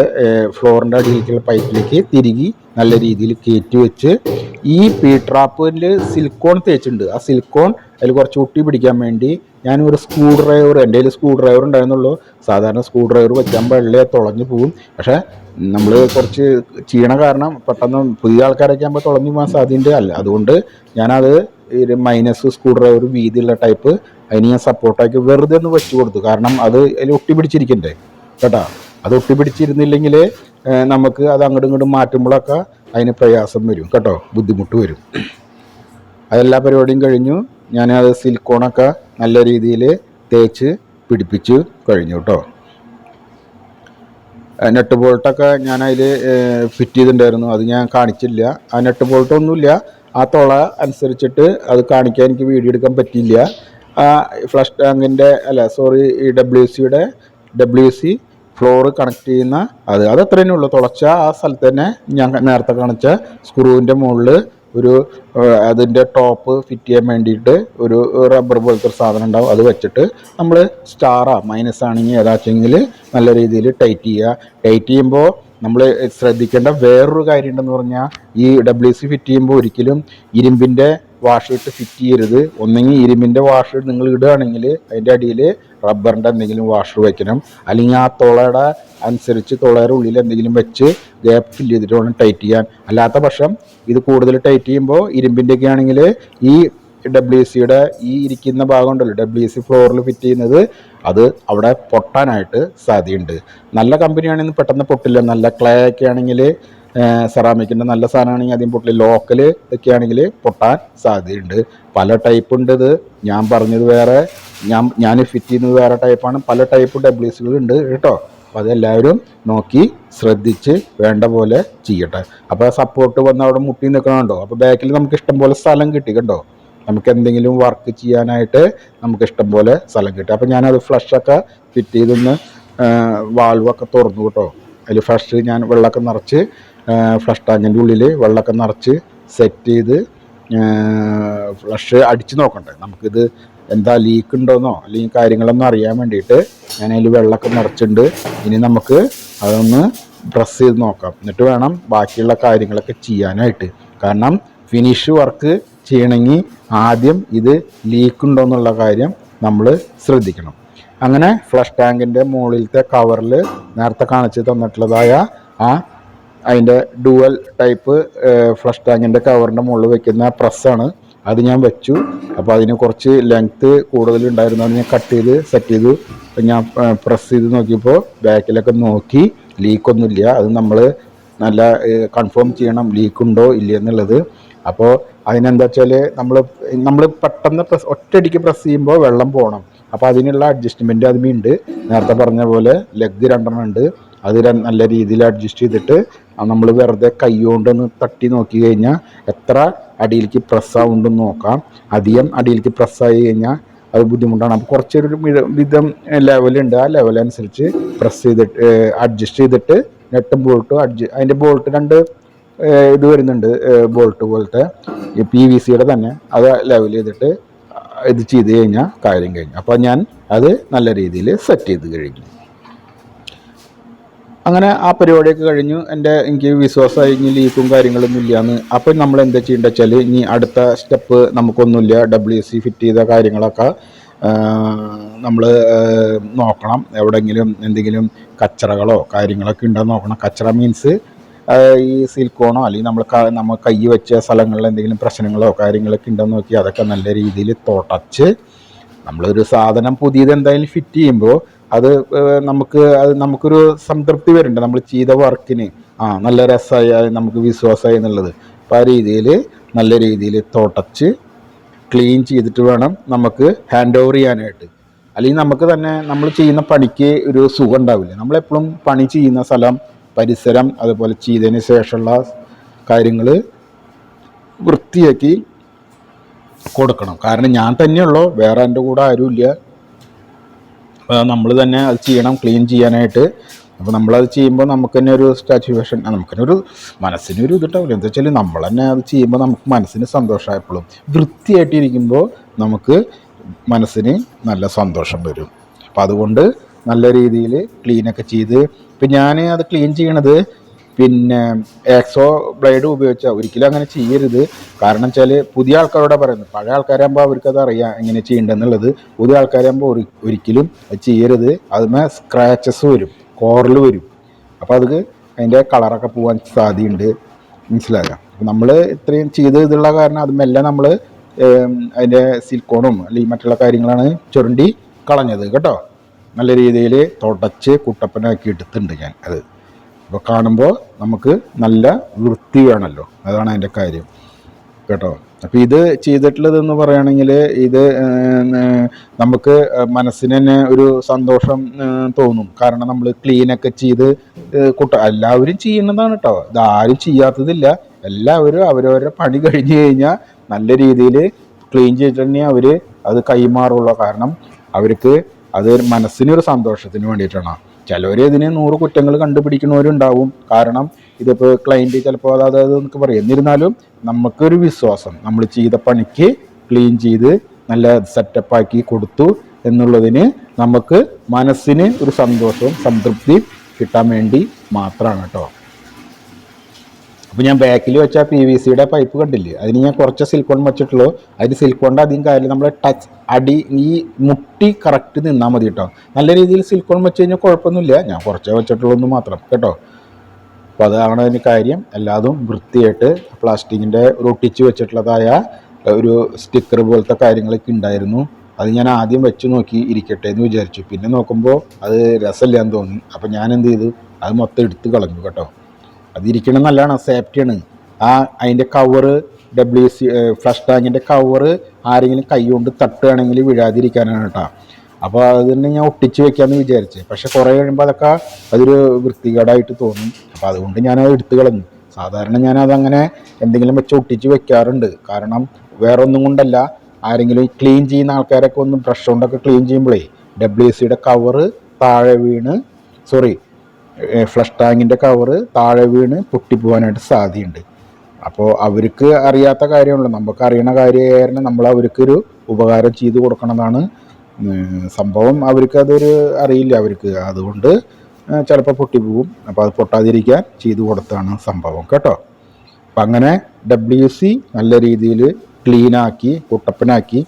ഫ്ലോറിൻ്റെ അടിയിലേക്കുള്ള പൈപ്പിലേക്ക് തിരികെ നല്ല രീതിയിൽ കയറ്റി വെച്ച് ഈ പി ട്രാപ്പിൽ സിലിക്കോൺ തേച്ചിട്ടുണ്ട്. ആ സിലിക്കോൺ അതിൽ കുറച്ച് ഒട്ടി പിടിക്കാൻ വേണ്ടി ഞാൻ ഒരു സ്ക്രൂ ഡ്രൈവർ, എൻ്റെ കയ്യിൽ സ്ക്രൂ ഡ്രൈവർ ഉണ്ടായിരുന്നുള്ളൂ. സാധാരണ സ്ക്രൂ ഡ്രൈവർ വെക്കാൻ വെള്ളയെ തുളഞ്ഞു പോകും. പക്ഷേ നമ്മൾ കുറച്ച് ചെയ്യണ കാരണം പെട്ടെന്ന് പുതിയ ആൾക്കാരൊക്കെ ആകുമ്പോൾ തുളഞ്ഞു പോകാൻ സാധ്യത അല്ല. അതുകൊണ്ട് ഞാനത് ഒരു മൈനസ് സ്ക്രൂ ഡ്രൈവർ വീതിയുള്ള ടൈപ്പ് അതിന് ഞാൻ സപ്പോർട്ടാക്കി വെറുതെ ഒന്ന് വെച്ച് കൊടുത്തു. കാരണം അത് അതിൽ ഒട്ടി പിടിച്ചിരിക്കണ്ടേ കേട്ടോ. അത് ഒട്ടിപ്പിടിച്ചിരുന്നില്ലെങ്കിൽ നമുക്ക് അത് അങ്ങോട്ടും ഇങ്ങോട്ടും മാറ്റുമ്പോഴൊക്കെ അതിന് പ്രയാസം വരും കേട്ടോ, ബുദ്ധിമുട്ട് വരും. അതെല്ലാ പരിപാടിയും കഴിഞ്ഞു. ഞാനത് സിലിക്കോണൊക്കെ നല്ല രീതിയിൽ തേച്ച് പിടിപ്പിച്ച് കഴിഞ്ഞു കേട്ടോ. നെട്ട് ബോൾട്ടൊക്കെ ഞാൻ അതിൽ ഫിറ്റ് ചെയ്തിട്ടുണ്ടായിരുന്നു, അത് ഞാൻ കാണിച്ചില്ല. ആ നെട്ട് ബോൾട്ടൊന്നുമില്ല, ആ തുള അനുസരിച്ചിട്ട് അത് കാണിക്കാൻ എനിക്ക് വീഡിയോ എടുക്കാൻ പറ്റിയില്ല. ഫ്ലഷ് ടാങ്കിൻ്റെ ഈ WC ഫ്ലോർ കണക്ട് ചെയ്യുന്ന അതത്ര തന്നെ ഉള്ളൂ. തുളച്ച ആ സ്ഥലത്ത് തന്നെ ഞാൻ നേരത്തെ കാണിച്ച സ്ക്രൂവിൻ്റെ മുകളിൽ ഒരു അതിൻ്റെ ടോപ്പ് ഫിറ്റ് ചെയ്യാൻ വേണ്ടിയിട്ട് ഒരു റബ്ബർ പോലത്തെ ഒരു സാധനം ഉണ്ടാവും. അത് വെച്ചിട്ട് നമ്മൾ സ്റ്റാറാ മൈനസ് ആണെങ്കിൽ ഏതാച്ചെങ്കിൽ നല്ല രീതിയിൽ ടൈറ്റ് ചെയ്യുക. ടൈറ്റ് ചെയ്യുമ്പോൾ നമ്മൾ ശ്രദ്ധിക്കേണ്ട വേറൊരു കാര്യം ഉണ്ടെന്ന് പറഞ്ഞാൽ ഈ WC ഫിറ്റ് ചെയ്യുമ്പോൾ ഒരിക്കലും ഇരുമ്പിൻ്റെ വാഷ് ഇട്ട് ഫിറ്റ് ചെയ്യരുത്. ഒന്നെങ്കിൽ ഇരുമ്പിൻ്റെ വാഷ് നിങ്ങൾ ഇടുകയാണെങ്കിൽ അതിൻ്റെ അടിയിൽ റബ്ബറിൻ്റെ എന്തെങ്കിലും വാഷർ വയ്ക്കണം, അല്ലെങ്കിൽ ആ തുളയുടെ അനുസരിച്ച് തുളയുടെ ഉള്ളിൽ എന്തെങ്കിലും വെച്ച് ഗ്യാപ്പ് ഫില്ല് ചെയ്തിട്ട് വേണം ടൈറ്റ് ചെയ്യാൻ. അല്ലാത്ത പക്ഷം ഇത് കൂടുതൽ ടൈറ്റ് ചെയ്യുമ്പോൾ ഇരുമ്പിൻ്റെയൊക്കെ ആണെങ്കിൽ ഈ WCയുടെ ഈ ഇരിക്കുന്ന ഭാഗം ഉണ്ടല്ലോ, WC ഫ്ലോറിൽ ഫിറ്റ് ചെയ്യുന്നത്, അത് അവിടെ പൊട്ടാനായിട്ട് സാധ്യതയുണ്ട്. നല്ല കമ്പനിയാണെങ്കിൽ പെട്ടെന്ന് പൊട്ടില്ല. നല്ല ക്ലേ ഒക്കെ ആണെങ്കിൽ സെറാമിക്കിൻ്റെ നല്ല സാധനമാണെങ്കിൽ ആദ്യം പൊട്ടില്ല. ലോക്കൽ ഇതൊക്കെ ആണെങ്കിൽ പൊട്ടാൻ സാധ്യതയുണ്ട്. പല ടൈപ്പ് ഉണ്ട്. ഇത് ഞാൻ പറഞ്ഞത് വേറെ, ഞാൻ ഫിറ്റ് ചെയ്യുന്നത് വേറെ ടൈപ്പാണ്. പല ടൈപ്പ് WCകളുണ്ട് കേട്ടോ. അപ്പോൾ അതെല്ലാവരും നോക്കി ശ്രദ്ധിച്ച് വേണ്ട പോലെ ചെയ്യട്ടെ. അപ്പോൾ സപ്പോർട്ട് വന്ന് അവിടെ മുട്ടി നിൽക്കണമുണ്ടോ. അപ്പോൾ ബാക്കിൽ നമുക്ക് ഇഷ്ടം പോലെ സ്ഥലം കിട്ടി കണ്ടോ. നമുക്ക് എന്തെങ്കിലും വർക്ക് ചെയ്യാനായിട്ട് നമുക്ക് ഇഷ്ടം പോലെ സ്ഥലം കിട്ടും. അപ്പോൾ ഞാനത് ഫ്ലഷൊക്കെ ഫിറ്റ് ചെയ്തൊന്ന് വാൾവൊക്കെ തുറന്നു കേട്ടോ. അതിൽ ഫ്ലഷ് ഞാൻ വെള്ളമൊക്കെ നിറച്ച് ഫ്ലഷ് ടാങ്കിൻ്റെ ഉള്ളിൽ വെള്ളമൊക്കെ നിറച്ച് സെറ്റ് ചെയ്ത് ഫ്ലഷ് അടിച്ച് നോക്കണ്ടേ നമുക്കിത് എന്താ ലീക്ക് ഉണ്ടോയെന്നോ അല്ലെങ്കിൽ കാര്യങ്ങളൊന്നും അറിയാൻ വേണ്ടിയിട്ട് ഞാൻ അതിൽ വെള്ളമൊക്കെ നിറച്ചിട്ടുണ്ട്. ഇനി നമുക്ക് അതൊന്ന് പ്രസ് ചെയ്ത് നോക്കാം, എന്നിട്ട് വേണം ബാക്കിയുള്ള കാര്യങ്ങളൊക്കെ ചെയ്യാനായിട്ട്. കാരണം ഫിനിഷ് വർക്ക് ചെയ്യണമെങ്കിൽ ആദ്യം ഇത് ലീക്ക് ഉണ്ടോ എന്നുള്ള കാര്യം നമ്മൾ ശ്രദ്ധിക്കണം. അങ്ങനെ ഫ്ലഷ് ടാങ്കിൻ്റെ മുകളിലത്തെ കവറിൽ നേരത്തെ കാണിച്ച് തന്നിട്ടുള്ളതായ അതിൻ്റെ ഡുവൽ ടൈപ്പ് ഫ്ലഷ് ടാങ്കിൻ്റെ കവറിൻ്റെ മുകളിൽ വെക്കുന്ന പ്രസ്സാണ്. അത് ഞാൻ വെച്ചു. അപ്പോൾ അതിന് കുറച്ച് ലെങ്ത്ത് കൂടുതലുണ്ടായിരുന്നു, അത് ഞാൻ കട്ട് ചെയ്ത് സെറ്റ് ചെയ്തു. ഞാൻ പ്രസ് ചെയ്ത് നോക്കിയപ്പോൾ ബാക്കിലൊക്കെ നോക്കി ലീക്കൊന്നുമില്ല. അത് നമ്മൾ നല്ല കൺഫേം ചെയ്യണം ലീക്കുണ്ടോ ഇല്ല എന്നുള്ളത്. അപ്പോൾ അതിനെന്താ വെച്ചാൽ നമ്മൾ പെട്ടെന്ന് ഒറ്റയടിക്ക് പ്രസ് ചെയ്യുമ്പോൾ വെള്ളം പോകണം. അപ്പോൾ അതിനുള്ള അഡ്ജസ്റ്റ്മെൻറ്റ് അതുമേയുണ്ട്. നേരത്തെ പറഞ്ഞ പോലെ ലെഗ് 2 ഉണ്ട്. അത് നല്ല രീതിയിൽ അഡ്ജസ്റ്റ് ചെയ്തിട്ട് നമ്മൾ വെറുതെ കൈ കൊണ്ടൊന്ന് തട്ടി നോക്കി കഴിഞ്ഞാൽ എത്ര അടിയിലേക്ക് പ്രസ്സാവുണ്ടെന്ന് നോക്കാം. അധികം അടിയിലേക്ക് പ്രസ്സായി കഴിഞ്ഞാൽ അത് ബുദ്ധിമുട്ടാണ്. അപ്പോൾ കുറച്ചൊരു വിധം ലെവലുണ്ട്. ആ ലെവലനുസരിച്ച് പ്രസ് ചെയ്തിട്ട് അഡ്ജസ്റ്റ് ചെയ്തിട്ട് നെട്ടും ബോൾട്ടും അതിൻ്റെ ബോൾട്ട് 2 ഇത് വരുന്നുണ്ട്, ബോൾട്ട് പോലത്തെ PVCയുടെ തന്നെ. അത് ലെവൽ ചെയ്തിട്ട് ഇത് ചെയ്ത് കഴിഞ്ഞാൽ കാര്യം കഴിഞ്ഞു. അപ്പോൾ ഞാൻ അത് നല്ല രീതിയിൽ സെറ്റ് ചെയ്ത് കഴിഞ്ഞു. അങ്ങനെ ആ പരിപാടിയൊക്കെ കഴിഞ്ഞു. എനിക്ക് വിശ്വാസമായി ഇനി ലീക്കും കാര്യങ്ങളൊന്നും ഇല്ലയെന്ന്. അപ്പം നമ്മൾ എന്താ ചെയ്യേണ്ടത് വെച്ചാൽ ഇനി അടുത്ത സ്റ്റെപ്പ് നമുക്കൊന്നുമില്ല. WC ഫിറ്റ് ചെയ്ത കാര്യങ്ങളൊക്കെ നമ്മൾ നോക്കണം. എവിടെയെങ്കിലും എന്തെങ്കിലും കച്ചറകളോ കാര്യങ്ങളൊക്കെ ഉണ്ടോ നോക്കണം. കച്ചറ മീൻസ് ഈ സിലിക്കോണോ അല്ലെങ്കിൽ നമ്മൾ കൈ വെച്ച സ്ഥലങ്ങളിൽ എന്തെങ്കിലും പ്രശ്നങ്ങളോ കാര്യങ്ങളൊക്കെ ഉണ്ടോയെന്ന് നോക്കി അതൊക്കെ നല്ല രീതിയിൽ തുടച്ച് നമ്മളൊരു സാധനം പുതിയത് എന്തായാലും ഫിറ്റ് ചെയ്യുമ്പോൾ നമുക്കൊരു സംതൃപ്തി വരുന്നുണ്ട്. നമ്മൾ ചെയ്ത വർക്കിന് നല്ല രസമായി, നമുക്ക് വിശ്വാസമായി എന്നുള്ളത്. അപ്പോൾ ആ രീതിയിൽ നല്ല രീതിയിൽ തുടച്ച് ക്ലീൻ ചെയ്തിട്ട് വേണം നമുക്ക് ഹാൻഡ് ഓവർ ചെയ്യാനായിട്ട്. അല്ലെങ്കിൽ നമുക്ക് തന്നെ നമ്മൾ ചെയ്യുന്ന പണിക്ക് ഒരു സുഖം ഉണ്ടാവില്ല. നമ്മളെപ്പോഴും പണി ചെയ്യുന്ന സ്ഥലം, പരിസരം, അതുപോലെ ചെയ്തതിന് ശേഷമുള്ള കാര്യങ്ങൾ വൃത്തിയാക്കി കൊടുക്കണം. കാരണം ഞാൻ തന്നെയുള്ളൂ, വേറെ എൻ്റെ കൂടെ ആരുമില്ല. നമ്മൾ തന്നെ അത് ചെയ്യണം, ക്ലീൻ ചെയ്യാനായിട്ട്. അപ്പോൾ നമ്മളത് ചെയ്യുമ്പോൾ നമുക്ക് തന്നെ ഒരു സാറ്റിസ്ഫാക്ഷൻ, നമുക്ക് തന്നെ ഒരു മനസ്സിനൊരു ഇതുണ്ടാവില്ല. എന്താ വെച്ചാൽ നമ്മൾ തന്നെ അത് ചെയ്യുമ്പോൾ നമുക്ക് മനസ്സിന് സന്തോഷമായപ്പോഴും വൃത്തിയായിട്ടിരിക്കുമ്പോൾ നമുക്ക് മനസ്സിന് നല്ല സന്തോഷം വരും. അപ്പം അതുകൊണ്ട് നല്ല രീതിയിൽ ക്ലീനൊക്കെ ചെയ്ത്, ഇപ്പം ഞാൻ അത് ക്ലീൻ ചെയ്യണത് പിന്നെ എക്സോ ബ്ലേഡ് ഉപയോഗിച്ചാൽ ഒരിക്കലും അങ്ങനെ ചെയ്യരുത്. കാരണം വെച്ചാൽ പുതിയ ആൾക്കാരോടെ പറയുന്നത്, പഴയ ആൾക്കാരാകുമ്പോൾ അവർക്കത് അറിയാം എങ്ങനെ ചെയ്യേണ്ടതെന്നുള്ളത്. പുതിയ ആൾക്കാരാകുമ്പോൾ ഒരിക്കലും അത് ചെയ്യരുത്. അതിന്മേ സ്ക്രാച്ചസ് വരും, കോറൽ വരും. അപ്പോൾ അത് അതിൻ്റെ കളറൊക്കെ പോകാൻ സാധ്യതയുണ്ട്, മനസ്സിലാകാം. നമ്മൾ ഇത്രയും ചെയ്ത് ഇതുള്ള കാരണം അതുമെല്ലാം നമ്മൾ അതിൻ്റെ സിലിക്കോണും അല്ലെങ്കിൽ മറ്റുള്ള കാര്യങ്ങളാണ് ചുരണ്ടി കളഞ്ഞത് കേട്ടോ. നല്ല രീതിയിൽ തുടച്ച് കുട്ടപ്പനാക്കി എടുത്തിട്ടുണ്ട് ഞാൻ അത്. അപ്പോൾ കാണുമ്പോൾ നമുക്ക് നല്ല വൃത്തി വേണമല്ലോ, അതാണ് അതിൻ്റെ കാര്യം കേട്ടോ. അപ്പോൾ ഇത് ചെയ്തിട്ടുള്ളതെന്ന് പറയുകയാണെങ്കിൽ ഇത് നമുക്ക് മനസ്സിന് തന്നെ ഒരു സന്തോഷം തോന്നും. കാരണം നമ്മൾ ക്ലീനൊക്കെ ചെയ്ത് എല്ലാവരും ചെയ്യുന്നതാണ് കേട്ടോ, ഇതാരും ചെയ്യാത്തതില്ല. എല്ലാവരും അവരവരുടെ പണി കഴിഞ്ഞ് കഴിഞ്ഞാൽ നല്ല രീതിയിൽ ക്ലീൻ ചെയ്തിട്ട് തന്നെ അവർ അത് കൈമാറുള്ളൂ. കാരണം അവർക്ക് അത് മനസ്സിനൊരു സന്തോഷത്തിന് വേണ്ടിയിട്ടാണ്. ചിലവർ ഇതിന് 100 കുറ്റങ്ങൾ കണ്ടുപിടിക്കുന്നവരുണ്ടാവും. കാരണം ഇതിപ്പോൾ ക്ലയൻറ്റ് ചിലപ്പോൾ അതായത് എന്നൊക്കെ പറയും. എന്നിരുന്നാലും നമുക്കൊരു വിശ്വാസം, നമ്മൾ ചെയ്ത പണിക്ക് ക്ലീൻ ചെയ്ത് നല്ല സെറ്റപ്പാക്കി കൊടുത്തു എന്നുള്ളതിന് നമുക്ക് മനസ്സിന് ഒരു സന്തോഷവും സംതൃപ്തി കിട്ടാൻ വേണ്ടി മാത്രമാണ് കേട്ടോ. അപ്പോൾ ഞാൻ ബാക്കിൽ വെച്ച PVCയുടെ പൈപ്പ് കണ്ടില്ലേ, അതിന് ഞാൻ കുറച്ച് സിലിക്കോൺ വെച്ചിട്ടുള്ളൂ. അതിന് സിലിക്കോണിൻ്റെ അധികം കാര്യം നമ്മൾ ടച്ച് ഈ മുട്ടി കറക്റ്റ് നിന്നാൽ മതി കേട്ടോ. നല്ല രീതിയിൽ സിലിക്കോൺ വെച്ച് കഴിഞ്ഞാൽ കുഴപ്പമൊന്നുമില്ല. ഞാൻ കുറച്ചേ വെച്ചിട്ടുള്ളൂ എന്ന് മാത്രം കേട്ടോ. അപ്പോൾ അതാണ് അതിന് കാര്യം. എല്ലാതും വൃത്തിയായിട്ട് പ്ലാസ്റ്റിക്കിൻ്റെ ഒട്ടിച്ച് വെച്ചിട്ടുള്ളതായ ഒരു സ്റ്റിക്കർ പോലത്തെ കാര്യങ്ങളൊക്കെ ഉണ്ടായിരുന്നു. അത് ഞാൻ ആദ്യം വെച്ച് നോക്കി ഇരിക്കട്ടെ എന്ന് വിചാരിച്ചു. പിന്നെ നോക്കുമ്പോൾ അത് രസമില്ലാന്ന് തോന്നി. അപ്പോൾ ഞാൻ എന്ത് ചെയ്തു, അത് മൊത്തം എടുത്ത് കളഞ്ഞു കേട്ടോ. അതിരിക്കണം നല്ലതാണ്, സേഫ്റ്റിയാണ്. അതിൻ്റെ കവറ് WC ഫ്ലഷ് ടാങ്കിൻ്റെ കവറ് ആരെങ്കിലും കൈ കൊണ്ട് തട്ടുകയാണെങ്കിൽ വീഴാതിരിക്കാനാണ് കേട്ടോ. അപ്പോൾ അത് തന്നെ ഞാൻ ഒട്ടിച്ച് വെക്കാമെന്ന് വിചാരിച്ചു. പക്ഷെ കുറേ കഴിയുമ്പോൾ അതൊക്കെ അതൊരു വൃത്തികേടായിട്ട് തോന്നും. അപ്പോൾ അതുകൊണ്ട് ഞാനത് എടുത്ത് കളഞ്ഞു. സാധാരണ ഞാനതങ്ങനെ എന്തെങ്കിലും വെച്ച് ഒട്ടിച്ച് വെക്കാറുണ്ട്. കാരണം വേറെ ഒന്നും കൊണ്ടല്ല, ആരെങ്കിലും ക്ലീൻ ചെയ്യുന്ന ആൾക്കാരൊക്കെ ഒന്ന് ബ്രഷ് കൊണ്ടൊക്കെ ക്ലീൻ ചെയ്യുമ്പോഴേ WCയുടെ കവറ് താഴെ വീണ് ഫ്ലഷ് ടാങ്കിൻ്റെ കവറ് താഴെ വീണ് പൊട്ടിപ്പോകാനായിട്ട് സാധ്യതയുണ്ട്. അപ്പോൾ അവർക്ക് അറിയാത്ത കാര്യമുള്ളൂ, നമുക്ക് അറിയണ കാര്യമായിരുന്നു നമ്മൾ അവർക്കൊരു ഉപകാരം ചെയ്തു കൊടുക്കണതാണ് സംഭവം. അവർക്കതൊരു അറിയില്ല അവർക്ക്, അതുകൊണ്ട് ചിലപ്പോൾ പൊട്ടിപ്പോവും. അപ്പോൾ അത് പൊട്ടാതിരിക്കാൻ ചെയ്തു കൊടുത്താണ് സംഭവം കേട്ടോ. അപ്പം അങ്ങനെ WC നല്ല രീതിയിൽ ക്ലീനാക്കി കുട്ടപ്പനാക്കി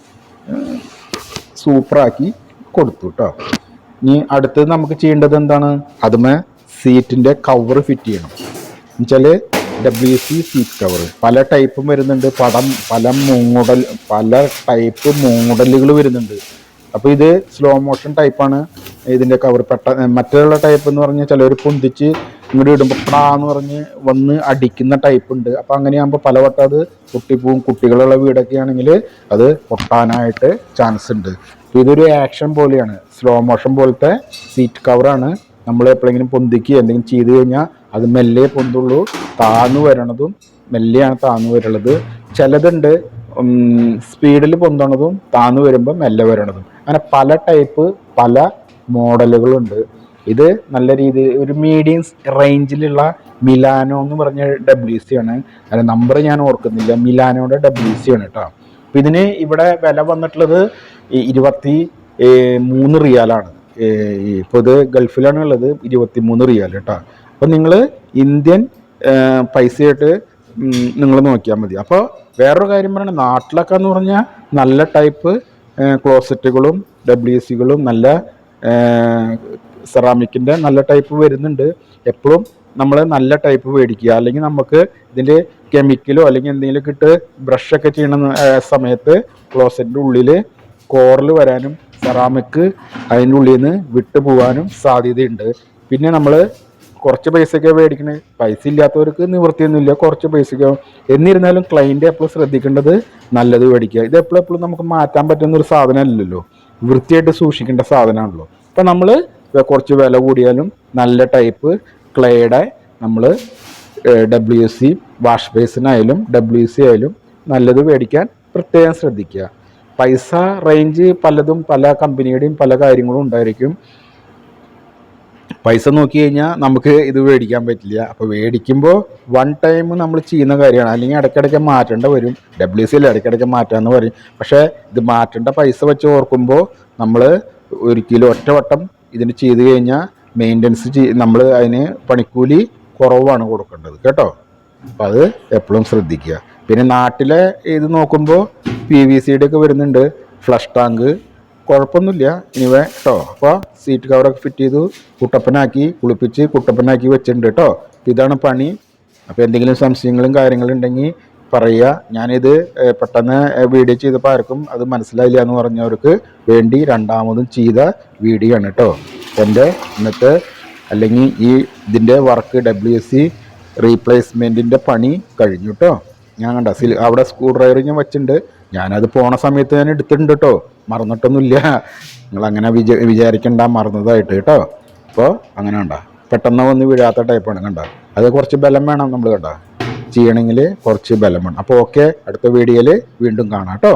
സൂപ്പറാക്കി കൊടുത്തു കേട്ടോ. ഇനി അടുത്തത് നമുക്ക് ചെയ്യേണ്ടത് എന്താണ്, അതുമേ സീറ്റിൻ്റെ കവർ ഫിറ്റ് ചെയ്യണം. എന്നുവെച്ചാൽ WC സീറ്റ് കവർ പല ടൈപ്പും വരുന്നുണ്ട്. പല ടൈപ്പ് മോഡലുകൾ വരുന്നുണ്ട്. അപ്പോൾ ഇത് സ്ലോ മോഷൻ ടൈപ്പാണ് ഇതിൻ്റെ കവർ. മറ്റുള്ള ടൈപ്പ് എന്ന് പറഞ്ഞാൽ ചിലർ പൊന്തിച്ച് ഇങ്ങോട്ട് ഇടുമ്പോൾ പടാന്ന് പറഞ്ഞ് വന്ന് അടിക്കുന്ന ടൈപ്പ് ഉണ്ട്. അപ്പോൾ അങ്ങനെയാകുമ്പോൾ പലവട്ടം അത് പൊട്ടിപ്പോവും. കുട്ടികളുള്ള വീടൊക്കെ ആണെങ്കിൽ അത് പൊട്ടാനായിട്ട് ചാൻസ് ഉണ്ട്. അപ്പോൾ ഇതൊരു ആക്ഷൻ പോലെയാണ്, സ്ലോ മോഷൻ പോലത്തെ സീറ്റ് കവറാണ്. നമ്മൾ എപ്പോഴെങ്കിലും പൊന്തിക്കുക എന്തെങ്കിലും ചെയ്ത് കഴിഞ്ഞാൽ അത് മെല്ലെ പൊന്തുള്ളൂ. താന്നു വരണതും മെല്ലെയാണ് താന്നു വരുള്ളത്. ചിലതുണ്ട് സ്പീഡിൽ പൊന്തണതും താന്നു വരുമ്പോൾ മെല്ലെ വരണതും. അങ്ങനെ പല ടൈപ്പ് പല മോഡലുകളുണ്ട്. ഇത് നല്ല രീതിയിൽ ഒരു മീഡിയം റേഞ്ചിലുള്ള മിലാനോ എന്ന് പറഞ്ഞ WC ആണ്. അതിൻ്റെ നമ്പർ ഞാൻ ഓർക്കുന്നില്ല. മിലാനോയുടെ WC ആണ് കേട്ടോ. അപ്പോൾ ഇതിന് ഇവിടെ വില വന്നിട്ടുള്ളത് 23 റിയാലാണ്. ഇപ്പോൾ ഇത് ഗൾഫിലാണ് ഉള്ളത്, 23 റിയാൽ കേട്ടോ. അപ്പോൾ നിങ്ങൾ ഇന്ത്യൻ പൈസയായിട്ട് നിങ്ങൾ നോക്കിയാൽ മതി. അപ്പോൾ വേറൊരു കാര്യം പറയുന്നത്, നാട്ടിലൊക്കെ എന്ന് പറഞ്ഞാൽ നല്ല ടൈപ്പ് ക്ലോസറ്റുകളും WCകളും നല്ല സെറാമിക്കിൻ്റെ നല്ല ടൈപ്പ് വരുന്നുണ്ട്. എപ്പോഴും നമ്മൾ നല്ല ടൈപ്പ് മേടിക്കുക. അല്ലെങ്കിൽ നമുക്ക് ഇതിൻ്റെ കെമിക്കലോ അല്ലെങ്കിൽ എന്തെങ്കിലുമൊക്കെ ഇട്ട് ബ്രഷൊക്കെ ചെയ്യണ സമയത്ത് ക്ലോസറ്റിൻ്റെ ഉള്ളിൽ കോറൽ വരാനും സെറാമിക് അതിൻ്റെ ഉള്ളിൽ നിന്ന് വിട്ടു പോകാനും സാധ്യതയുണ്ട്. പിന്നെ നമ്മൾ കുറച്ച് പൈസയൊക്കെ മേടിക്കണേ, പൈസ ഇല്ലാത്തവർക്ക് നിവൃത്തിയൊന്നുമില്ല, കുറച്ച് പൈസയ്ക്കോ. എന്നിരുന്നാലും ക്ലൈൻറ്റ് എപ്പോഴും ശ്രദ്ധിക്കേണ്ടത് നല്ലത് മേടിക്കുക. ഇത് എപ്പോഴും നമുക്ക് മാറ്റാൻ പറ്റുന്ന ഒരു സാധനമല്ലല്ലോ, വൃത്തിയായിട്ട് സൂക്ഷിക്കേണ്ട സാധനമാണല്ലോ. അപ്പം നമ്മൾ കുറച്ച് വില കൂടിയാലും നല്ല ടൈപ്പ് ക്ലേയുടെ നമ്മൾ WC വാഷ് ബേസിനായാലും WC ആയാലും നല്ലത് മേടിക്കാൻ പ്രത്യേകം ശ്രദ്ധിക്കുക. പൈസ റേഞ്ച് പലതും പല കമ്പനിയുടെയും പല കാര്യങ്ങളും ഉണ്ടായിരിക്കും. പൈസ നോക്കി കഴിഞ്ഞാൽ നമുക്ക് ഇത് മേടിക്കാൻ പറ്റില്ല. അപ്പോൾ മേടിക്കുമ്പോൾ വൺ ടൈം നമ്മൾ ചെയ്യുന്ന കാര്യമാണ്. അല്ലെങ്കിൽ ഇടയ്ക്കിടയ്ക്ക് മാറ്റേണ്ട വരും. WC ഇടയ്ക്കിടയ്ക്ക് മാറ്റാമെന്ന് പറയും. പക്ഷേ ഇത് മാറ്റേണ്ട പൈസ വെച്ച് ഓർക്കുമ്പോൾ നമ്മൾ ഒരിക്കലും ഒറ്റവട്ടം ഇതിന് ചെയ്ത് കഴിഞ്ഞാൽ മെയിൻ്റനൻസ് നമ്മൾ അതിന് പണിക്കൂലി കുറവാണ് കൊടുക്കേണ്ടത് കേട്ടോ. അപ്പം അത് എപ്പോഴും ശ്രദ്ധിക്കുക. പിന്നെ നാട്ടിലെ ഇത് നോക്കുമ്പോൾ PVCയുടെ ഒക്കെ വരുന്നുണ്ട്. ഫ്ലഷ് ടാങ്ക് കുഴപ്പമൊന്നുമില്ല ഇനിവേ കേട്ടോ. അപ്പോൾ സീറ്റ് കവറൊക്കെ ഫിറ്റ് ചെയ്തു, കുട്ടപ്പനാക്കി കുളിപ്പിച്ച് കുട്ടപ്പനാക്കി വെച്ചിട്ടുണ്ട് കേട്ടോ. ഇതാണ് പണി. അപ്പോൾ എന്തെങ്കിലും സംശയങ്ങളും കാര്യങ്ങളും ഉണ്ടെങ്കിൽ പറയുക. ഞാനിത് പെട്ടെന്ന് വീഡിയോ ചെയ്തപ്പോൾ ആർക്കും അത് മനസ്സിലായില്ല എന്ന് പറഞ്ഞവർക്ക് വേണ്ടി രണ്ടാമതും ചെയ്ത വീഡിയോ ആണ് കേട്ടോ. എൻ്റെ ഇന്നത്തെ അല്ലെങ്കിൽ ഇതിൻ്റെ വർക്ക് WC റീപ്ലേസ്മെൻറ്റിൻ്റെ പണി കഴിഞ്ഞു കേട്ടോ. ഞാൻ കണ്ട അവിടെ സ്ക്രൂ ഡ്രൈവർ ഞാൻ വെച്ചിട്ടുണ്ട്. ഞാനത് പോണ സമയത്ത് ഞാൻ എടുത്തിട്ടുണ്ട് കേട്ടോ, മറന്നിട്ടൊന്നുമില്ല. നിങ്ങളങ്ങനെ വിചാരിക്കണ്ട മറന്നതായിട്ട് കേട്ടോ. അപ്പോൾ അങ്ങനെ കണ്ട പെട്ടെന്ന് വന്ന് വീഴാത്ത ടൈപ്പാണ് കണ്ട. അത് കുറച്ച് ബലം വേണം നമ്മൾ കണ്ട ചെയ്യണമെങ്കിൽ കുറച്ച് ബലം വേണം. അപ്പോൾ ഓക്കെ, അടുത്ത വീഡിയോയിൽ വീണ്ടും കാണാം കേട്ടോ.